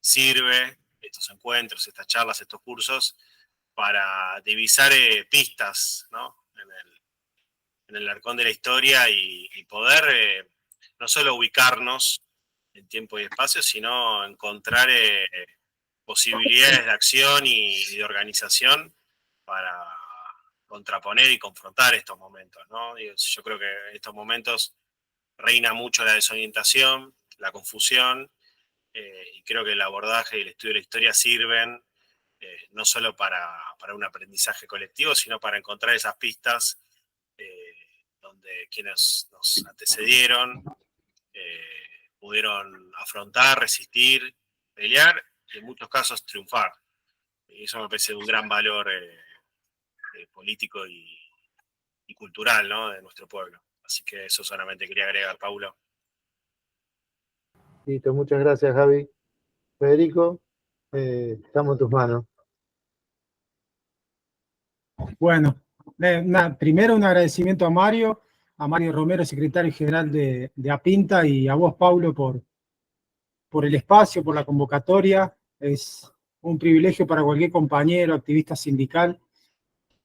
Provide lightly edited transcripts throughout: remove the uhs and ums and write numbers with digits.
sirve estos encuentros, estas charlas, estos cursos, para divisar pistas, ¿no? En el arcón de la historia y poder no solo ubicarnos en tiempo y espacio, sino encontrar posibilidades de acción y de organización para contraponer y confrontar estos momentos, ¿no? Yo creo que en estos momentos reina mucho la desorientación, la confusión, y creo que el abordaje y el estudio de la historia sirven no solo para un aprendizaje colectivo, sino para encontrar esas pistas donde quienes nos antecedieron pudieron afrontar, resistir, pelear y en muchos casos triunfar. Y eso me parece un gran valor político y cultural, ¿no? De nuestro pueblo. Así que eso solamente quería agregar, Paulo. Listo, muchas gracias, Javi. Federico, estamos en tus manos. Bueno, primero un agradecimiento a Mario Romero, secretario general de APINTA, y a vos, Paulo, por el espacio, por la convocatoria. Es un privilegio para cualquier compañero, activista sindical,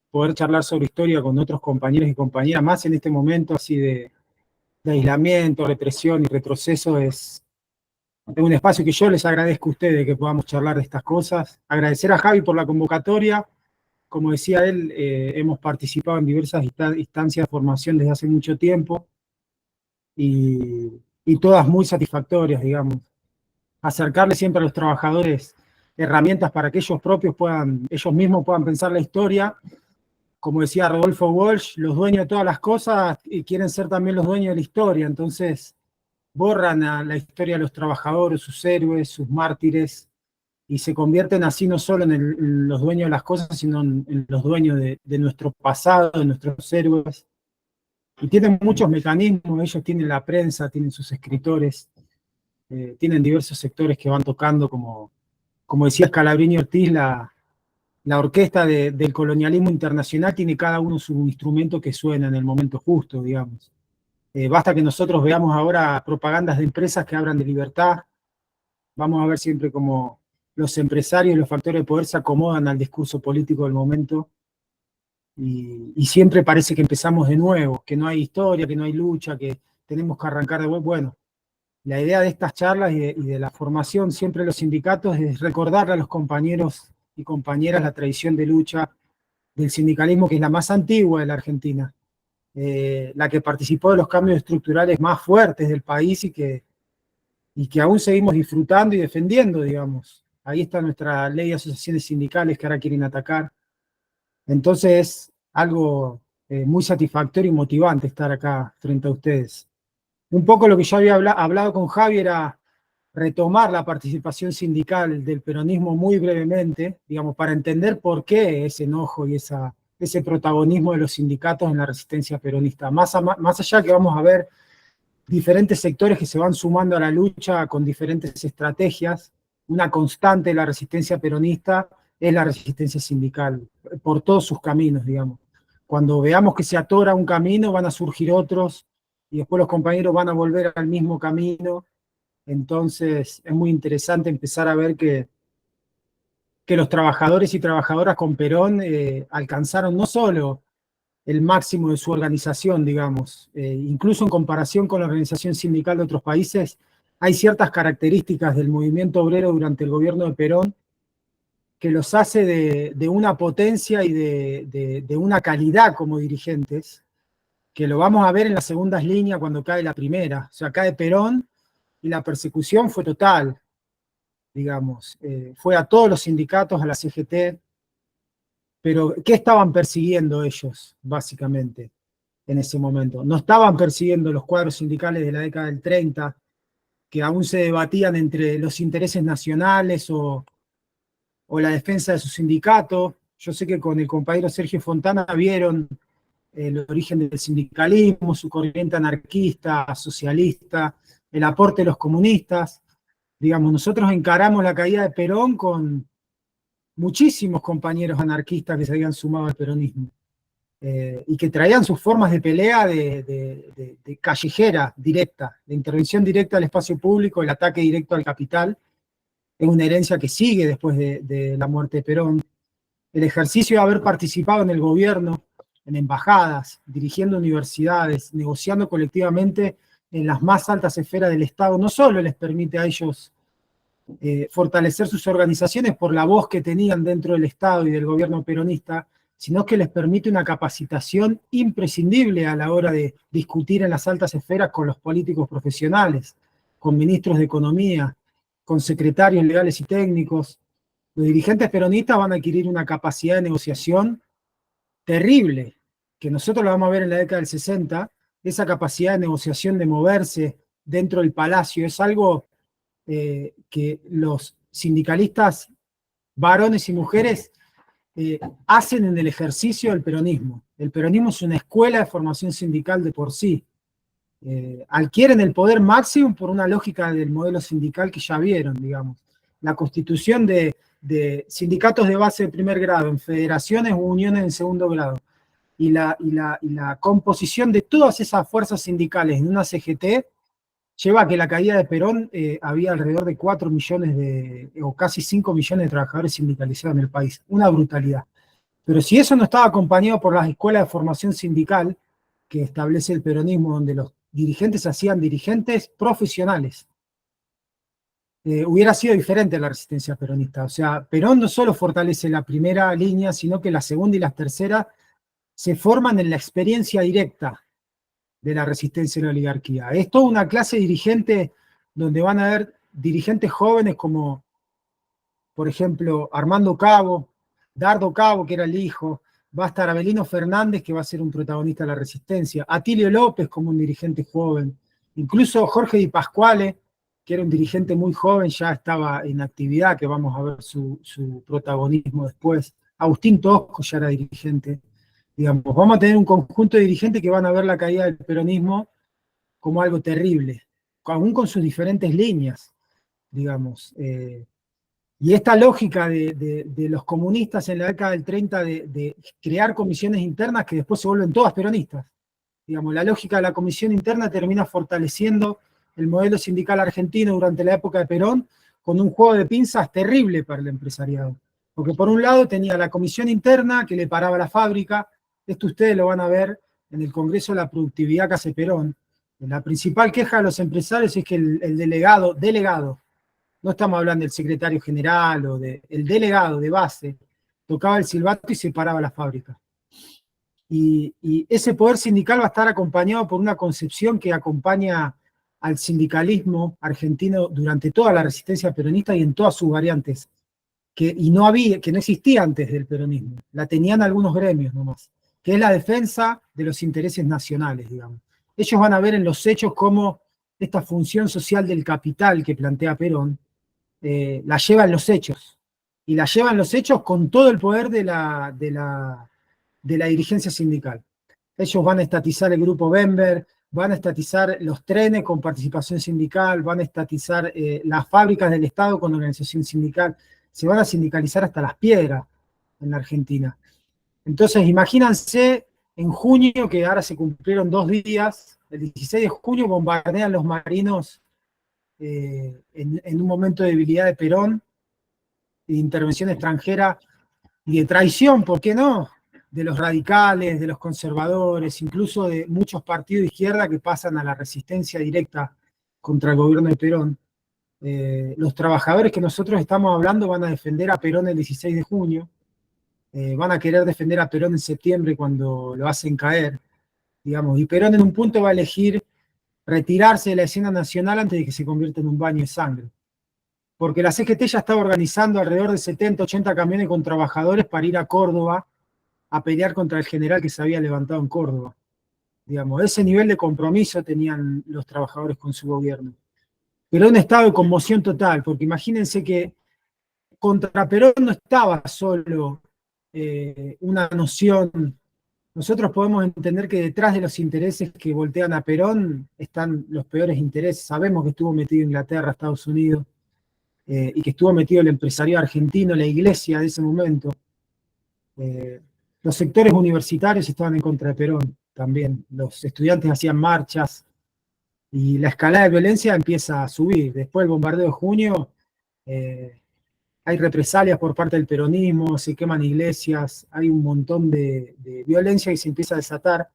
poder charlar sobre historia con otros compañeros y compañeras, más en este momento así de aislamiento, represión y retroceso. Es un espacio que yo les agradezco a ustedes que podamos charlar de estas cosas. Agradecer a Javi por la convocatoria. Como decía él, hemos participado en diversas instancias de formación desde hace mucho tiempo y todas muy satisfactorias, digamos. Acercarle siempre a los trabajadores herramientas para que ellos mismos puedan pensar la historia. Como decía Rodolfo Walsh, los dueños de todas las cosas y quieren ser también los dueños de la historia. Entonces borran a la historia de los trabajadores, sus héroes, sus mártires, y se convierten así no solo en los dueños de las cosas, sino en los dueños de nuestro pasado, de nuestros héroes. Y tienen muchos mecanismos, ellos tienen la prensa, tienen sus escritores, tienen diversos sectores que van tocando, como decía Scalabrini Ortiz, la orquesta del colonialismo internacional tiene cada uno su instrumento que suena en el momento justo, digamos. Basta que nosotros veamos ahora propagandas de empresas que hablan de libertad. Vamos a ver siempre cómo los empresarios y los factores de poder se acomodan al discurso político del momento y siempre parece que empezamos de nuevo, que no hay historia, que no hay lucha, que tenemos que arrancar de vuelta. Bueno, la idea de estas charlas y de la formación siempre de los sindicatos es recordarle a los compañeros y compañeras la tradición de lucha del sindicalismo, que es la más antigua de la Argentina, la que participó de los cambios estructurales más fuertes del país y que aún seguimos disfrutando y defendiendo, digamos. Ahí está nuestra ley de asociaciones sindicales que ahora quieren atacar. Entonces es algo muy satisfactorio y motivante estar acá frente a ustedes. Un poco lo que yo había hablado con Javi era retomar la participación sindical del peronismo muy brevemente, digamos, para entender por qué ese enojo y ese protagonismo de los sindicatos en la resistencia peronista. Más allá que vamos a ver diferentes sectores que se van sumando a la lucha con diferentes estrategias, una constante de la resistencia peronista es la resistencia sindical, por todos sus caminos, digamos. Cuando veamos que se atora un camino, van a surgir otros, y después los compañeros van a volver al mismo camino. Entonces es muy interesante empezar a ver que los trabajadores y trabajadoras con Perón alcanzaron no solo el máximo de su organización, digamos, incluso en comparación con la organización sindical de otros países, hay ciertas características del movimiento obrero durante el gobierno de Perón que los hace de una potencia y de una calidad como dirigentes, que lo vamos a ver en las segundas líneas cuando cae la primera. O sea, cae Perón y la persecución fue total, digamos. Fue a todos los sindicatos, a la CGT, pero ¿qué estaban persiguiendo ellos, básicamente, en ese momento? No estaban persiguiendo los cuadros sindicales de la década del 30, que aún se debatían entre los intereses nacionales o la defensa de su sindicato. Yo sé que con el compañero Sergio Fontana vieron el origen del sindicalismo, su corriente anarquista, socialista, el aporte de los comunistas. Digamos, nosotros encaramos la caída de Perón con muchísimos compañeros anarquistas que se habían sumado al peronismo y que traían sus formas de pelea de callejera directa, de intervención directa al espacio público, el ataque directo al capital, es una herencia que sigue después de la muerte de Perón. El ejercicio de haber participado en el gobierno, en embajadas, dirigiendo universidades, negociando colectivamente en las más altas esferas del Estado, no solo les permite a ellos fortalecer sus organizaciones por la voz que tenían dentro del Estado y del gobierno peronista, sino que les permite una capacitación imprescindible a la hora de discutir en las altas esferas con los políticos profesionales, con ministros de Economía, con secretarios legales y técnicos. Los dirigentes peronistas van a adquirir una capacidad de negociación terrible, que nosotros lo vamos a ver en la década del 60, esa capacidad de negociación, de moverse dentro del palacio, es algo que los sindicalistas, varones y mujeres, hacen en el ejercicio del peronismo. El peronismo es una escuela de formación sindical de por sí. Adquieren el poder máximo por una lógica del modelo sindical que ya vieron, digamos. La constitución de sindicatos de base de primer grado, en federaciones o uniones en segundo grado, y la composición de todas esas fuerzas sindicales en una CGT, lleva a que la caída de Perón había alrededor de 4 millones o casi 5 millones de trabajadores sindicalizados en el país. Una brutalidad. Pero si eso no estaba acompañado por las escuelas de formación sindical que establece el peronismo, donde los dirigentes se hacían dirigentes profesionales, hubiera sido diferente la resistencia peronista. O sea, Perón no solo fortalece la primera línea, sino que la segunda y la tercera se forman en la experiencia directa de la resistencia a la oligarquía. Es toda una clase dirigente donde van a haber dirigentes jóvenes como, por ejemplo, Armando Cabo, Dardo Cabo, que era el hijo, va a estar Abelino Fernández, que va a ser un protagonista de la resistencia, Atilio López como un dirigente joven, incluso Jorge Di Pasquale, que era un dirigente muy joven, ya estaba en actividad, que vamos a ver su protagonismo después. Agustín Tosco ya era dirigente. Digamos, vamos a tener un conjunto de dirigentes que van a ver la caída del peronismo como algo terrible, aún con sus diferentes líneas, digamos. Y esta lógica de los comunistas en la década del 30 de crear comisiones internas que después se vuelven todas peronistas. Digamos, la lógica de la comisión interna termina fortaleciendo el modelo sindical argentino durante la época de Perón con un juego de pinzas terrible para el empresariado. Porque por un lado tenía la comisión interna que le paraba la fábrica. Esto ustedes lo van a ver en el Congreso de la Productividad que hace Perón. La principal queja de los empresarios es que el delegado, no estamos hablando del secretario general o el delegado de base, tocaba el silbato y se paraba la fábrica. Y ese poder sindical va a estar acompañado por una concepción que acompaña al sindicalismo argentino durante toda la resistencia peronista y en todas sus variantes, que no existía antes del peronismo, la tenían algunos gremios nomás, que es la defensa de los intereses nacionales, digamos. Ellos van a ver en los hechos cómo esta función social del capital que plantea Perón la lleva en los hechos, y la lleva en los hechos con todo el poder de la dirigencia sindical. Ellos van a estatizar el grupo Bember, van a estatizar los trenes con participación sindical, van a estatizar las fábricas del Estado con organización sindical, se van a sindicalizar hasta las piedras en la Argentina. Entonces, imagínense en junio, que ahora se cumplieron 2 días, el 16 de junio bombardean los marinos en un momento de debilidad de Perón, de intervención extranjera y de traición, ¿por qué no?, de los radicales, de los conservadores, incluso de muchos partidos de izquierda que pasan a la resistencia directa contra el gobierno de Perón. Los trabajadores que nosotros estamos hablando van a defender a Perón el 16 de junio, van a querer defender a Perón en septiembre cuando lo hacen caer, digamos, y Perón en un punto va a elegir retirarse de la escena nacional antes de que se convierta en un baño de sangre. Porque la CGT ya estaba organizando alrededor de 70, 80 camiones con trabajadores para ir a Córdoba a pelear contra el general que se había levantado en Córdoba. Digamos, ese nivel de compromiso tenían los trabajadores con su gobierno. Pero un estado de conmoción total, porque imagínense que contra Perón no estaba solo una noción. Nosotros podemos entender que detrás de los intereses que voltean a Perón están los peores intereses. Sabemos que estuvo metido Inglaterra, Estados Unidos, y que estuvo metido el empresario argentino, la iglesia de ese momento. Los sectores universitarios estaban en contra de Perón también. Los estudiantes hacían marchas y la escalada de violencia empieza a subir. Después del bombardeo de junio, Hay represalias por parte del peronismo, se queman iglesias, hay un montón de violencia que se empieza a desatar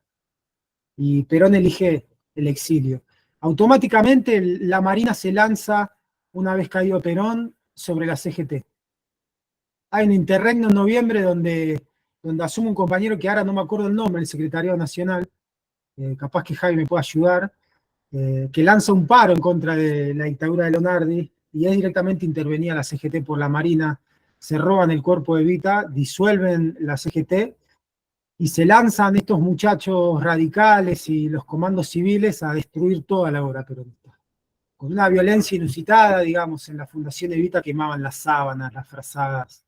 y Perón elige el exilio. Automáticamente la Marina se lanza, una vez caído Perón, sobre la CGT. Hay un interregno en noviembre donde asume un compañero que ahora no me acuerdo el nombre, el secretario nacional, capaz que Javi me pueda ayudar, que lanza un paro en contra de la dictadura de Leonardi, y es directamente intervenida la CGT por la Marina, se roban el cuerpo de Evita, disuelven la CGT, y se lanzan estos muchachos radicales y los comandos civiles a destruir toda la obra peronista. Con una violencia inusitada, digamos, en la Fundación Evita quemaban las sábanas, las frazadas,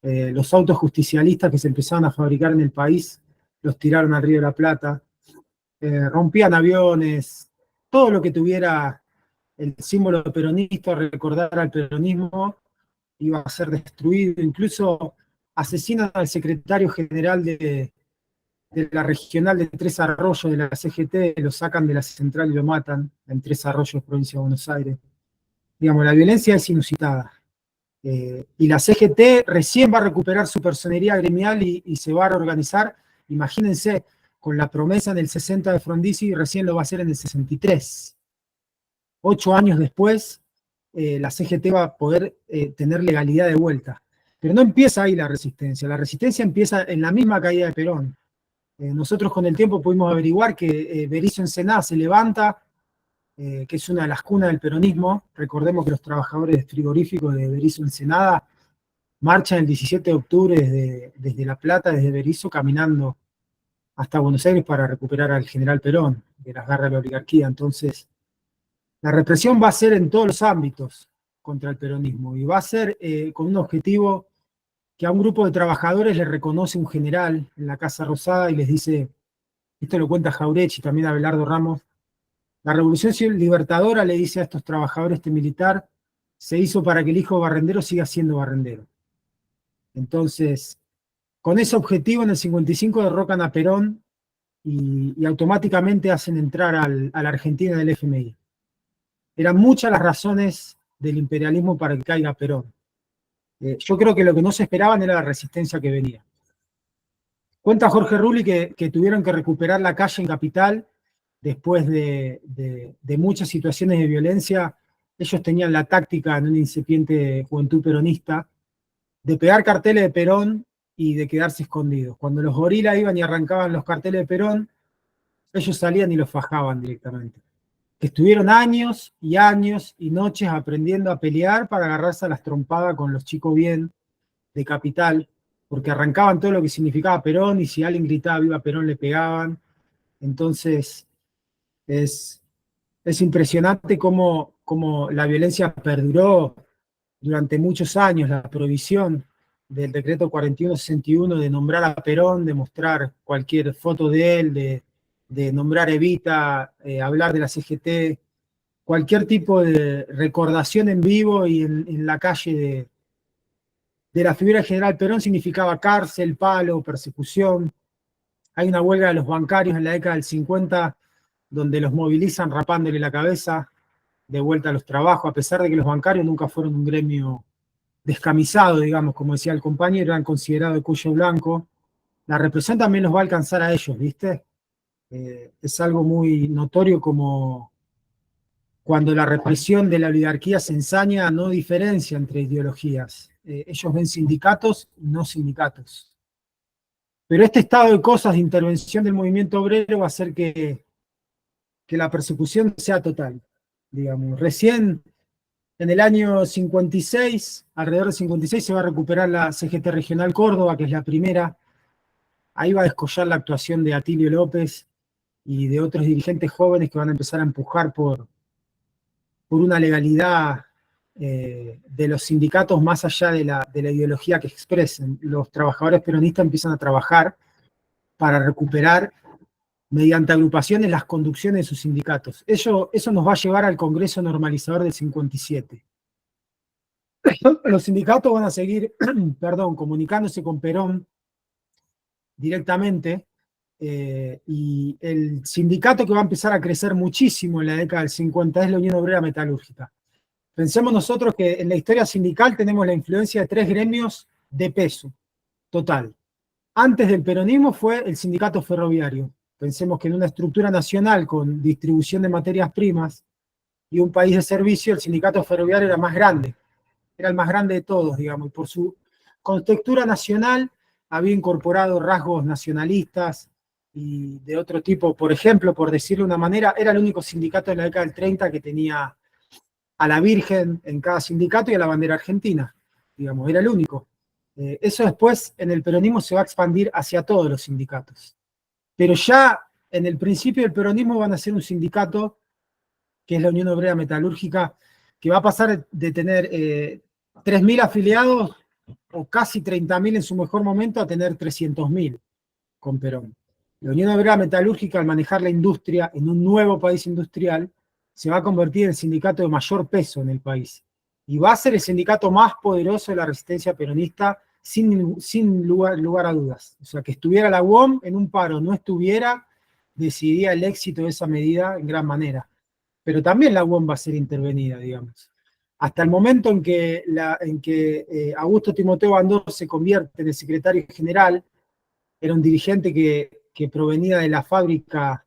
los autos justicialistas que se empezaban a fabricar en el país, los tiraron al Río de la Plata, rompían aviones, todo lo que tuviera el símbolo peronista, recordar al peronismo, iba a ser destruido. Incluso asesinan al secretario general de la regional de Tres Arroyos de la CGT, lo sacan de la central y lo matan en Tres Arroyos, provincia de Buenos Aires. Digamos, la violencia es inusitada. Y la CGT recién va a recuperar su personería gremial y se va a reorganizar. Imagínense, con la promesa en el 60 de Frondizi, recién lo va a hacer en el 63. 8 años después, la CGT va a poder tener legalidad de vuelta. Pero no empieza ahí la resistencia empieza en la misma caída de Perón. Nosotros con el tiempo pudimos averiguar que Berisso Ensenada se levanta, que es una de las cunas del peronismo. Recordemos que los trabajadores frigoríficos de Berisso Ensenada marchan el 17 de octubre desde La Plata, desde Berisso, caminando hasta Buenos Aires para recuperar al general Perón, de las garras de la oligarquía. Entonces, la represión va a ser en todos los ámbitos contra el peronismo, y va a ser con un objetivo que a un grupo de trabajadores le reconoce un general en la Casa Rosada y les dice, esto lo cuenta Jauretsch y también Abelardo Ramos, la Revolución Libertadora, le dice a estos trabajadores, este militar, se hizo para que el hijo barrendero siga siendo barrendero. Entonces, con ese objetivo en el 55 derrocan a Perón y automáticamente hacen entrar a la Argentina del FMI. Eran muchas las razones del imperialismo para que caiga Perón. Yo creo que lo que no se esperaban era la resistencia que venía. Cuenta Jorge Rulli que tuvieron que recuperar la calle en Capital después de muchas situaciones de violencia. Ellos tenían la táctica en una incipiente juventud peronista de pegar carteles de Perón y de quedarse escondidos. Cuando los gorilas iban y arrancaban los carteles de Perón, ellos salían y los fajaban directamente. Estuvieron años y noches aprendiendo a pelear para agarrarse a las trompadas con los chicos bien de Capital, porque arrancaban todo lo que significaba Perón, y si alguien gritaba viva Perón le pegaban. Entonces es impresionante cómo la violencia perduró durante muchos años. La prohibición del decreto 4161 de nombrar a Perón, de mostrar cualquier foto de él, de nombrar a Evita, hablar de la CGT, cualquier tipo de recordación en vivo y en la calle de la figura del general Perón significaba cárcel, palo, persecución. Hay una huelga de los bancarios en la década del 50 donde los movilizan rapándole la cabeza de vuelta a los trabajos, a pesar de que los bancarios nunca fueron un gremio descamisado, digamos, como decía el compañero, eran considerados de cuello blanco. La represión también los va a alcanzar a ellos, ¿viste? Es algo muy notorio como cuando la represión de la oligarquía se ensaña, no diferencia entre ideologías. Ellos ven sindicatos, no sindicatos. Pero este estado de cosas de intervención del movimiento obrero va a hacer que la persecución sea total, digamos. Recién en el año 56, alrededor de 56, se va a recuperar la CGT Regional Córdoba, que es la primera. Ahí va a descollar la actuación de Atilio López y de otros dirigentes jóvenes que van a empezar a empujar por una legalidad de los sindicatos más allá de la ideología que expresen. Los trabajadores peronistas empiezan a trabajar para recuperar mediante agrupaciones las conducciones de sus sindicatos. Eso nos va a llevar al Congreso Normalizador del 57. Los sindicatos van a seguir, comunicándose con Perón directamente, y el sindicato que va a empezar a crecer muchísimo en la década del 50 es la Unión Obrera Metalúrgica. Pensemos nosotros que en la historia sindical tenemos la influencia de 3 gremios de peso total. Antes del peronismo fue el sindicato ferroviario. Pensemos que en una estructura nacional con distribución de materias primas y un país de servicio, el sindicato ferroviario era más grande. Era el más grande de todos, digamos, y por su contextura nacional había incorporado rasgos nacionalistas y de otro tipo. Por ejemplo, por decirlo de una manera, era el único sindicato de la década del 30 que tenía a la Virgen en cada sindicato y a la bandera argentina, digamos, era el único. Eso después en el peronismo se va a expandir hacia todos los sindicatos. Pero ya en el principio del peronismo van a ser un sindicato, que es la Unión Obrera Metalúrgica, que va a pasar de tener 3.000 afiliados o casi 30.000 en su mejor momento a tener 300.000 con Perón. La Unión Obrera Metalúrgica, al manejar la industria en un nuevo país industrial, se va a convertir en el sindicato de mayor peso en el país. Y va a ser el sindicato más poderoso de la resistencia peronista sin lugar a dudas. O sea, que estuviera la UOM en un paro, no estuviera, decidía el éxito de esa medida en gran manera. Pero también la UOM va a ser intervenida, digamos. Hasta el momento en que Augusto Timoteo Bandor se convierte en el secretario general, era un dirigente que provenía de la fábrica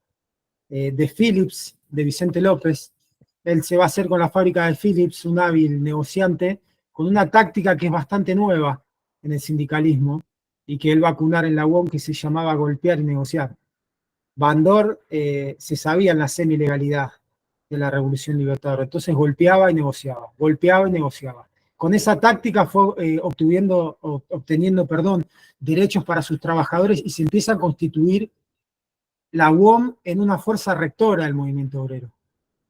de Philips, de Vicente López. Él se va a hacer con la fábrica de Philips un hábil negociante, con una táctica que es bastante nueva en el sindicalismo, y que él va a acunar en la UOM, que se llamaba golpear y negociar. Bandor se sabía en la semi-legalidad de la Revolución Libertadora, entonces golpeaba y negociaba, golpeaba y negociaba. Con esa táctica fue obteniendo derechos para sus trabajadores y se empieza a constituir la UOM en una fuerza rectora del movimiento obrero.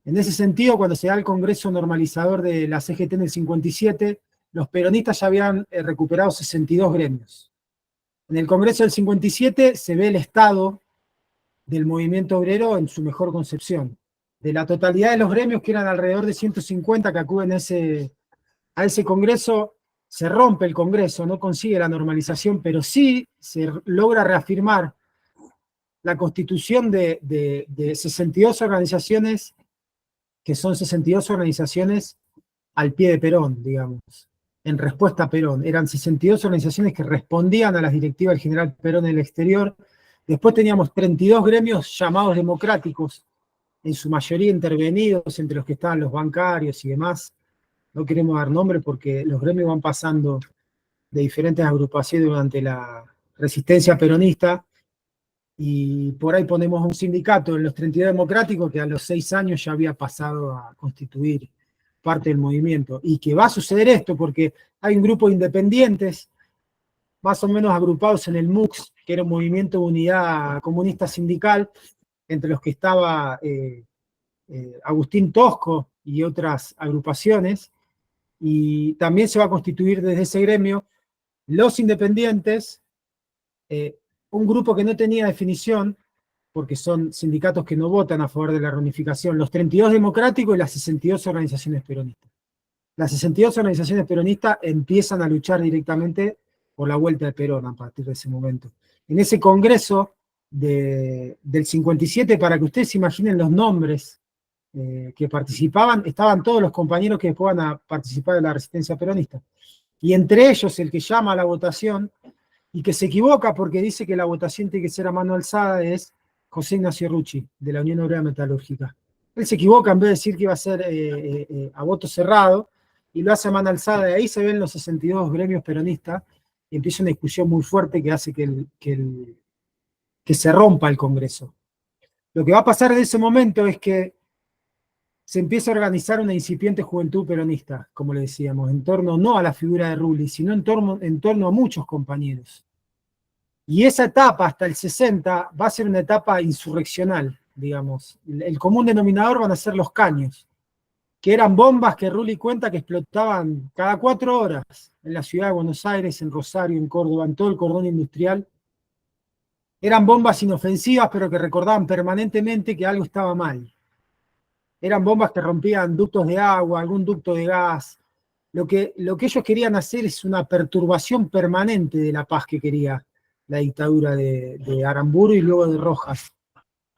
En ese sentido, cuando se da el Congreso Normalizador de la CGT en el 57, los peronistas ya habían recuperado 62 gremios. En el Congreso del 57 se ve el estado del movimiento obrero en su mejor concepción. De la totalidad de los gremios, que eran alrededor de 150 que acuden a ese Congreso, se rompe el Congreso, no consigue la normalización, pero sí se logra reafirmar la constitución de 62 organizaciones, que son 62 organizaciones al pie de Perón, digamos, en respuesta a Perón. Eran 62 organizaciones que respondían a las directivas del general Perón en el exterior. Después teníamos 32 gremios llamados democráticos, en su mayoría intervenidos, entre los que estaban los bancarios y demás. No queremos dar nombre porque los gremios van pasando de diferentes agrupaciones durante la resistencia peronista, y por ahí ponemos un sindicato en los 32 democráticos que a los 6 años ya había pasado a constituir parte del movimiento. Y que va a suceder esto porque hay un grupo de independientes, más o menos agrupados en el MUX, que era un movimiento de unidad comunista sindical, entre los que estaba Agustín Tosco y otras agrupaciones, y también se va a constituir desde ese gremio los independientes, un grupo que no tenía definición, porque son sindicatos que no votan a favor de la reunificación, los 32 democráticos y las 62 organizaciones peronistas. Las 62 organizaciones peronistas empiezan a luchar directamente por la vuelta de Perón a partir de ese momento. En ese congreso del 57, para que ustedes se imaginen los nombres que participaban, estaban todos los compañeros que después van a participar de la resistencia peronista. Y entre ellos el que llama a la votación, y que se equivoca porque dice que la votación tiene que ser a mano alzada, es José Ignacio Rucci, de la Unión Obrera Metalúrgica. Él se equivoca, en vez de decir que iba a ser a voto cerrado, y lo hace a mano alzada, y ahí se ven los 62 gremios peronistas, y empieza una discusión muy fuerte que hace que se rompa el Congreso. Lo que va a pasar en ese momento es que se empieza a organizar una incipiente juventud peronista, como le decíamos, en torno no a la figura de Rulli, sino en torno a muchos compañeros. Y esa etapa, hasta el 60, va a ser una etapa insurreccional, digamos. El común denominador van a ser los caños, que eran bombas que Rulli cuenta que explotaban cada 4 horas en la ciudad de Buenos Aires, en Rosario, en Córdoba, en todo el cordón industrial. Eran bombas inofensivas, pero que recordaban permanentemente que algo estaba mal. Eran bombas que rompían ductos de agua, algún ducto de gas. Lo que ellos querían hacer es una perturbación permanente de la paz que quería la dictadura de Aramburu y luego de Rojas.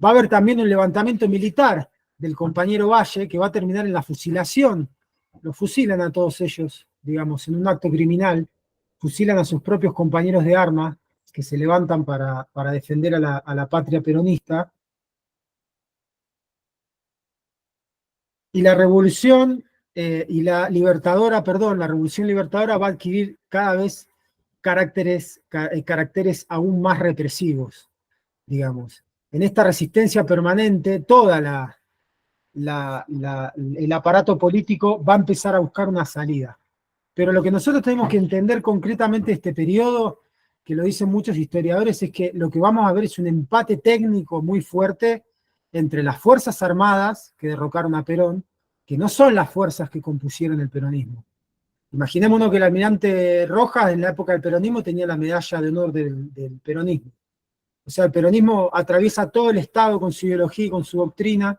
Va a haber también un levantamiento militar del compañero Valle que va a terminar en la fusilación los fusilan a todos ellos, digamos, en un acto criminal, fusilan a sus propios compañeros de armas que se levantan para defender a la patria peronista. Y la revolución la revolución libertadora va a adquirir cada vez caracteres aún más represivos, digamos. En esta resistencia permanente, el aparato político va a empezar a buscar una salida. Pero lo que nosotros tenemos que entender concretamente de este periodo, que lo dicen muchos historiadores, es que lo que vamos a ver es un empate técnico muy fuerte entre las Fuerzas Armadas que derrocaron a Perón, que no son las fuerzas que compusieron el peronismo. Imaginémonos que el almirante Rojas en la época del peronismo tenía la medalla de honor del peronismo. O sea, el peronismo atraviesa todo el Estado con su ideología y con su doctrina,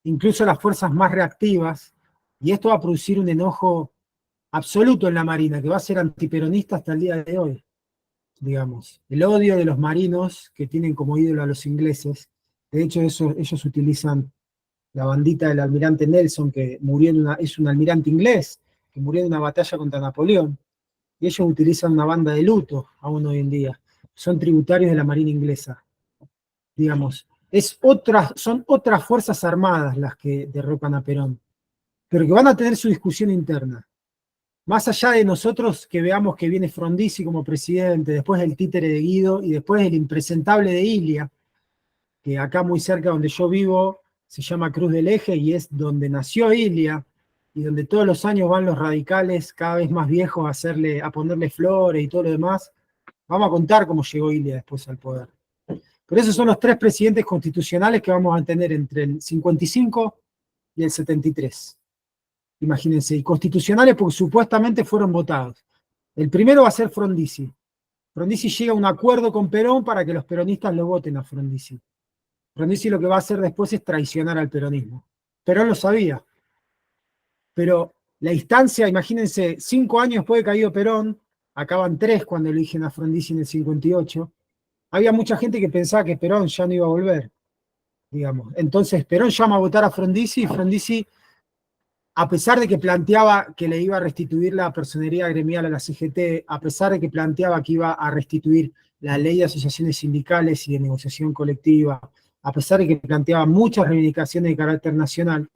incluso las fuerzas más reactivas, y esto va a producir un enojo absoluto en la Marina, que va a ser antiperonista hasta el día de hoy, digamos. El odio de los marinos, que tienen como ídolo a los ingleses. De hecho, ellos utilizan la bandita del almirante Nelson, que murió es un almirante inglés, que murió en una batalla contra Napoleón, y ellos utilizan una banda de luto aún hoy en día. Son tributarios de la Marina inglesa, digamos. Son otras fuerzas armadas las que derrocan a Perón, pero que van a tener su discusión interna. Más allá de nosotros que veamos que viene Frondizi como presidente, después el títere de Guido y después el impresentable de Ilia, que acá muy cerca donde yo vivo se llama Cruz del Eje y es donde nació Ilia y donde todos los años van los radicales cada vez más viejos a ponerle flores y todo lo demás. Vamos a contar cómo llegó Ilia después al poder. Pero esos son los 3 presidentes constitucionales que vamos a tener entre el 55 y el 73. Imagínense, y constitucionales porque supuestamente fueron votados. El primero va a ser Frondizi. Frondizi llega a un acuerdo con Perón para que los peronistas lo voten a Frondizi. Frondizi lo que va a hacer después es traicionar al peronismo. Perón lo sabía. Pero la instancia, imagínense, 5 años después de caído Perón, acaban 3 cuando eligen a Frondizi en el 58, había mucha gente que pensaba que Perón ya no iba a volver, digamos. Entonces Perón llama a votar a Frondizi y Frondizi, a pesar de que planteaba que le iba a restituir la personería gremial a la CGT, a pesar de que planteaba que iba a restituir la ley de asociaciones sindicales y de negociación colectiva, a pesar de que planteaba muchas reivindicaciones de carácter nacional,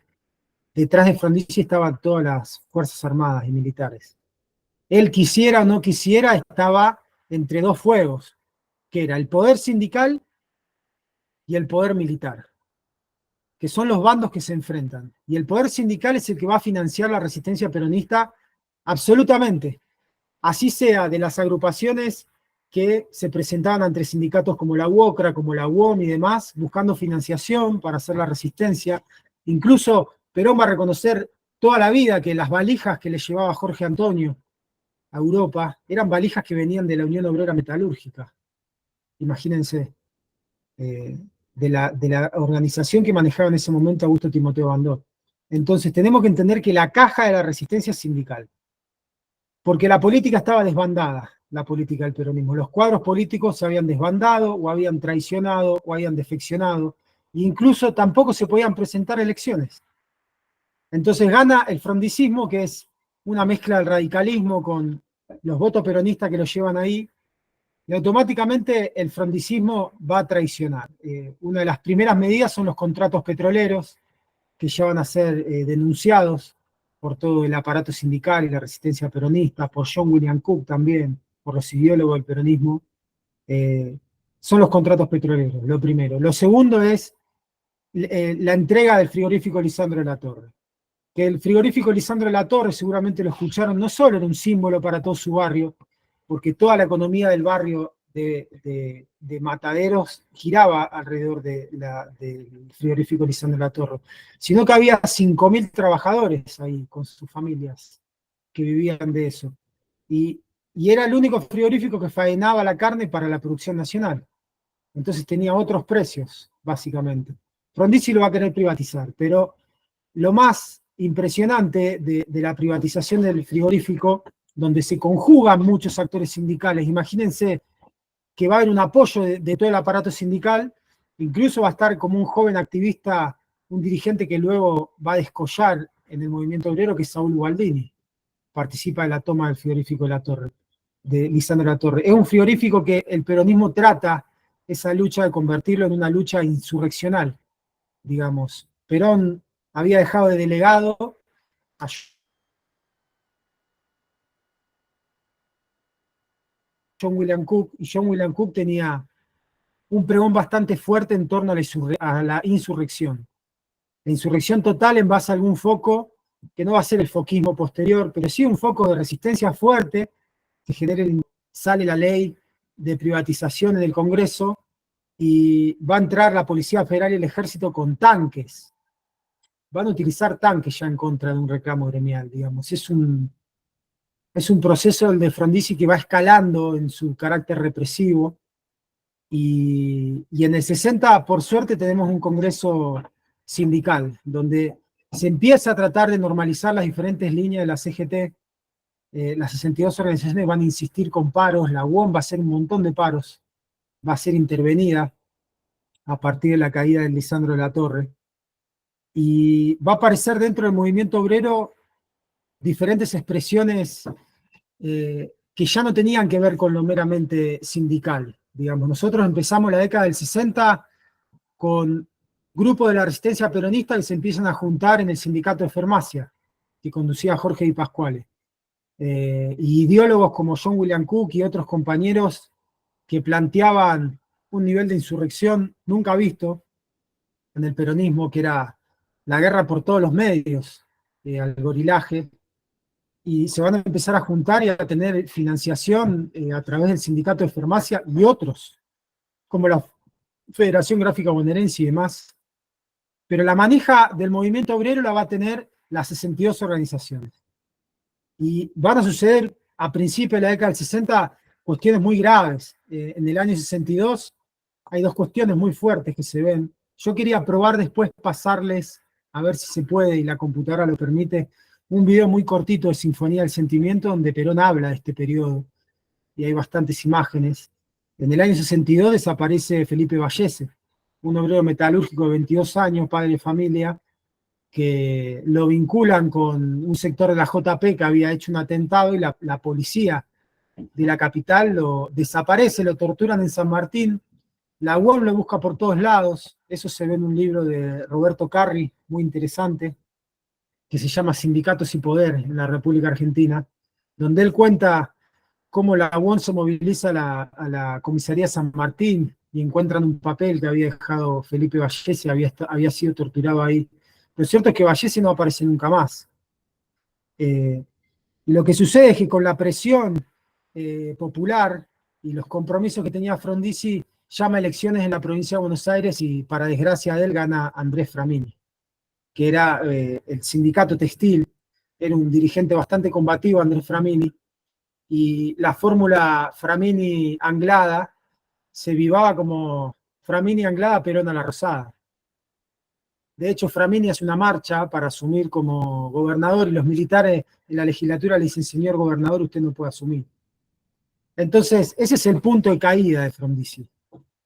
detrás de Frondizi estaban todas las Fuerzas Armadas y militares. Él quisiera o no quisiera, estaba entre 2 fuegos, que era el poder sindical y el poder militar, que son los bandos que se enfrentan. Y el poder sindical es el que va a financiar la resistencia peronista absolutamente, así sea de las agrupaciones que se presentaban ante sindicatos como la UOCRA, como la UOM y demás, buscando financiación para hacer la resistencia. Incluso Perón va a reconocer toda la vida que las valijas que le llevaba Jorge Antonio a Europa eran valijas que venían de la Unión Obrera Metalúrgica. Imagínense. De la organización que manejaba en ese momento Augusto Timoteo Bandor. Entonces tenemos que entender que la caja de la resistencia es sindical, porque la política estaba desbandada, la política del peronismo. Los cuadros políticos se habían desbandado, o habían traicionado, o habían defeccionado, e incluso tampoco se podían presentar elecciones. Entonces gana el frondicismo, que es una mezcla del radicalismo con los votos peronistas que lo llevan ahí, y automáticamente el frondicismo va a traicionar. Una de las primeras medidas son los contratos petroleros, que ya van a ser denunciados por todo el aparato sindical y la resistencia peronista, por John William Cook también, por los ideólogos del peronismo. Son los contratos petroleros, lo primero. Lo segundo es la entrega del frigorífico Lisandro de la Torre. Que el frigorífico Lisandro de la Torre, seguramente lo escucharon, no solo era un símbolo para todo su barrio, porque toda la economía del barrio de Mataderos giraba alrededor del frigorífico Lisandro de la Torre, sino que había 5.000 trabajadores ahí con sus familias que vivían de eso. Y era el único frigorífico que faenaba la carne para la producción nacional. Entonces tenía otros precios, básicamente. Frondizi lo va a querer privatizar, pero lo más impresionante de la privatización del frigorífico, donde se conjugan muchos actores sindicales, imagínense que va a haber un apoyo de todo el aparato sindical, incluso va a estar como un joven activista, un dirigente que luego va a descollar en el movimiento obrero, que es Saúl Ubaldini. Participa de la toma del frigorífico de La Torre, de Lisandro de la Torre. Es un frigorífico que el peronismo trata esa lucha de convertirlo en una lucha insurreccional, digamos. Perón había dejado de delegado a John William Cook, y John William Cook tenía un pregón bastante fuerte en torno a la insurrección. La insurrección total en base a algún foco, que no va a ser el foquismo posterior, pero sí un foco de resistencia fuerte, que sale la ley de privatización en el Congreso, y va a entrar la Policía Federal y el Ejército con tanques. Van a utilizar tanques ya en contra de un reclamo gremial, digamos. Es un proceso el de Frondizi que va escalando en su carácter represivo, y en el 60, por suerte, tenemos un congreso sindical, donde se empieza a tratar de normalizar las diferentes líneas de la CGT. Las 62 organizaciones van a insistir con paros, la UOM va a hacer un montón de paros, va a ser intervenida a partir de la caída de Lisandro de la Torre, y va a aparecer dentro del movimiento obrero diferentes expresiones que ya no tenían que ver con lo meramente sindical. Digamos, nosotros empezamos la década del 60 con grupos de la resistencia peronista que se empiezan a juntar en el sindicato de farmacia, que conducía Jorge Di Pasquale. Y ideólogos como John William Cook y otros compañeros que planteaban un nivel de insurrección nunca visto en el peronismo, que era la guerra por todos los medios, al gorilaje, y se van a empezar a juntar y a tener financiación a través del sindicato de farmacia y otros, como la Federación Gráfica Bonaerense y demás. Pero la manija del movimiento obrero la va a tener las 62 organizaciones. Y van a suceder a principios de la década del 60 cuestiones muy graves. En el año 62 hay dos cuestiones muy fuertes que se ven. Yo quería probar después pasarles, a ver si se puede y la computadora lo permite, un video muy cortito de Sinfonía del Sentimiento donde Perón habla de este periodo, y hay bastantes imágenes. En el año 62 desaparece Felipe Vallese, un obrero metalúrgico de 22 años, padre de familia, que lo vinculan con un sector de la JP que había hecho un atentado, y la policía de la capital lo desaparece, lo torturan en San Martín. La UOM lo busca por todos lados. Eso se ve en un libro de Roberto Carri, muy interesante, que se llama Sindicatos y Poder en la República Argentina, donde él cuenta cómo la UOM se moviliza a la comisaría de San Martín y encuentran un papel que había dejado Felipe Vallese, había sido torturado ahí. Lo cierto es que Vallese no aparece nunca más. Y lo que sucede es que con la presión popular y los compromisos que tenía Frondizi, llama a elecciones en la provincia de Buenos Aires, y para desgracia de él gana Andrés Framini, que era el sindicato textil. Era un dirigente bastante combativo, Andrés Framini, y la fórmula Framini-Anglada se vivaba como Framini-Anglada, Perón a la Rosada. De hecho, Framini hace una marcha para asumir como gobernador, y los militares en la legislatura le dicen: señor gobernador, usted no puede asumir. Entonces, ese es el punto de caída de Frondizi.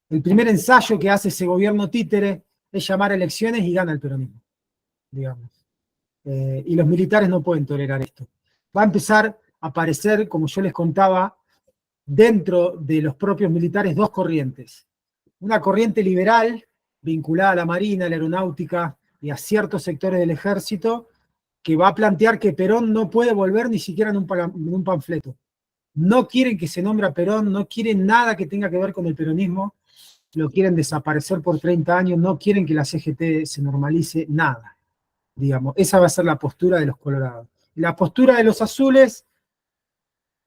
El primer ensayo que hace ese gobierno títere es llamar a elecciones, y gana el peronismo, digamos. Y los militares no pueden tolerar esto. Va a empezar a aparecer, como yo les contaba, dentro de los propios militares dos corrientes. Una corriente liberal, vinculada a la Marina, a la Aeronáutica y a ciertos sectores del Ejército, que va a plantear que Perón no puede volver ni siquiera en un panfleto. No quieren que se nombre a Perón, no quieren nada que tenga que ver con el peronismo, lo quieren desaparecer por 30 años, no quieren que la CGT se normalice, nada. Digamos, esa va a ser la postura de los colorados. La postura de los azules,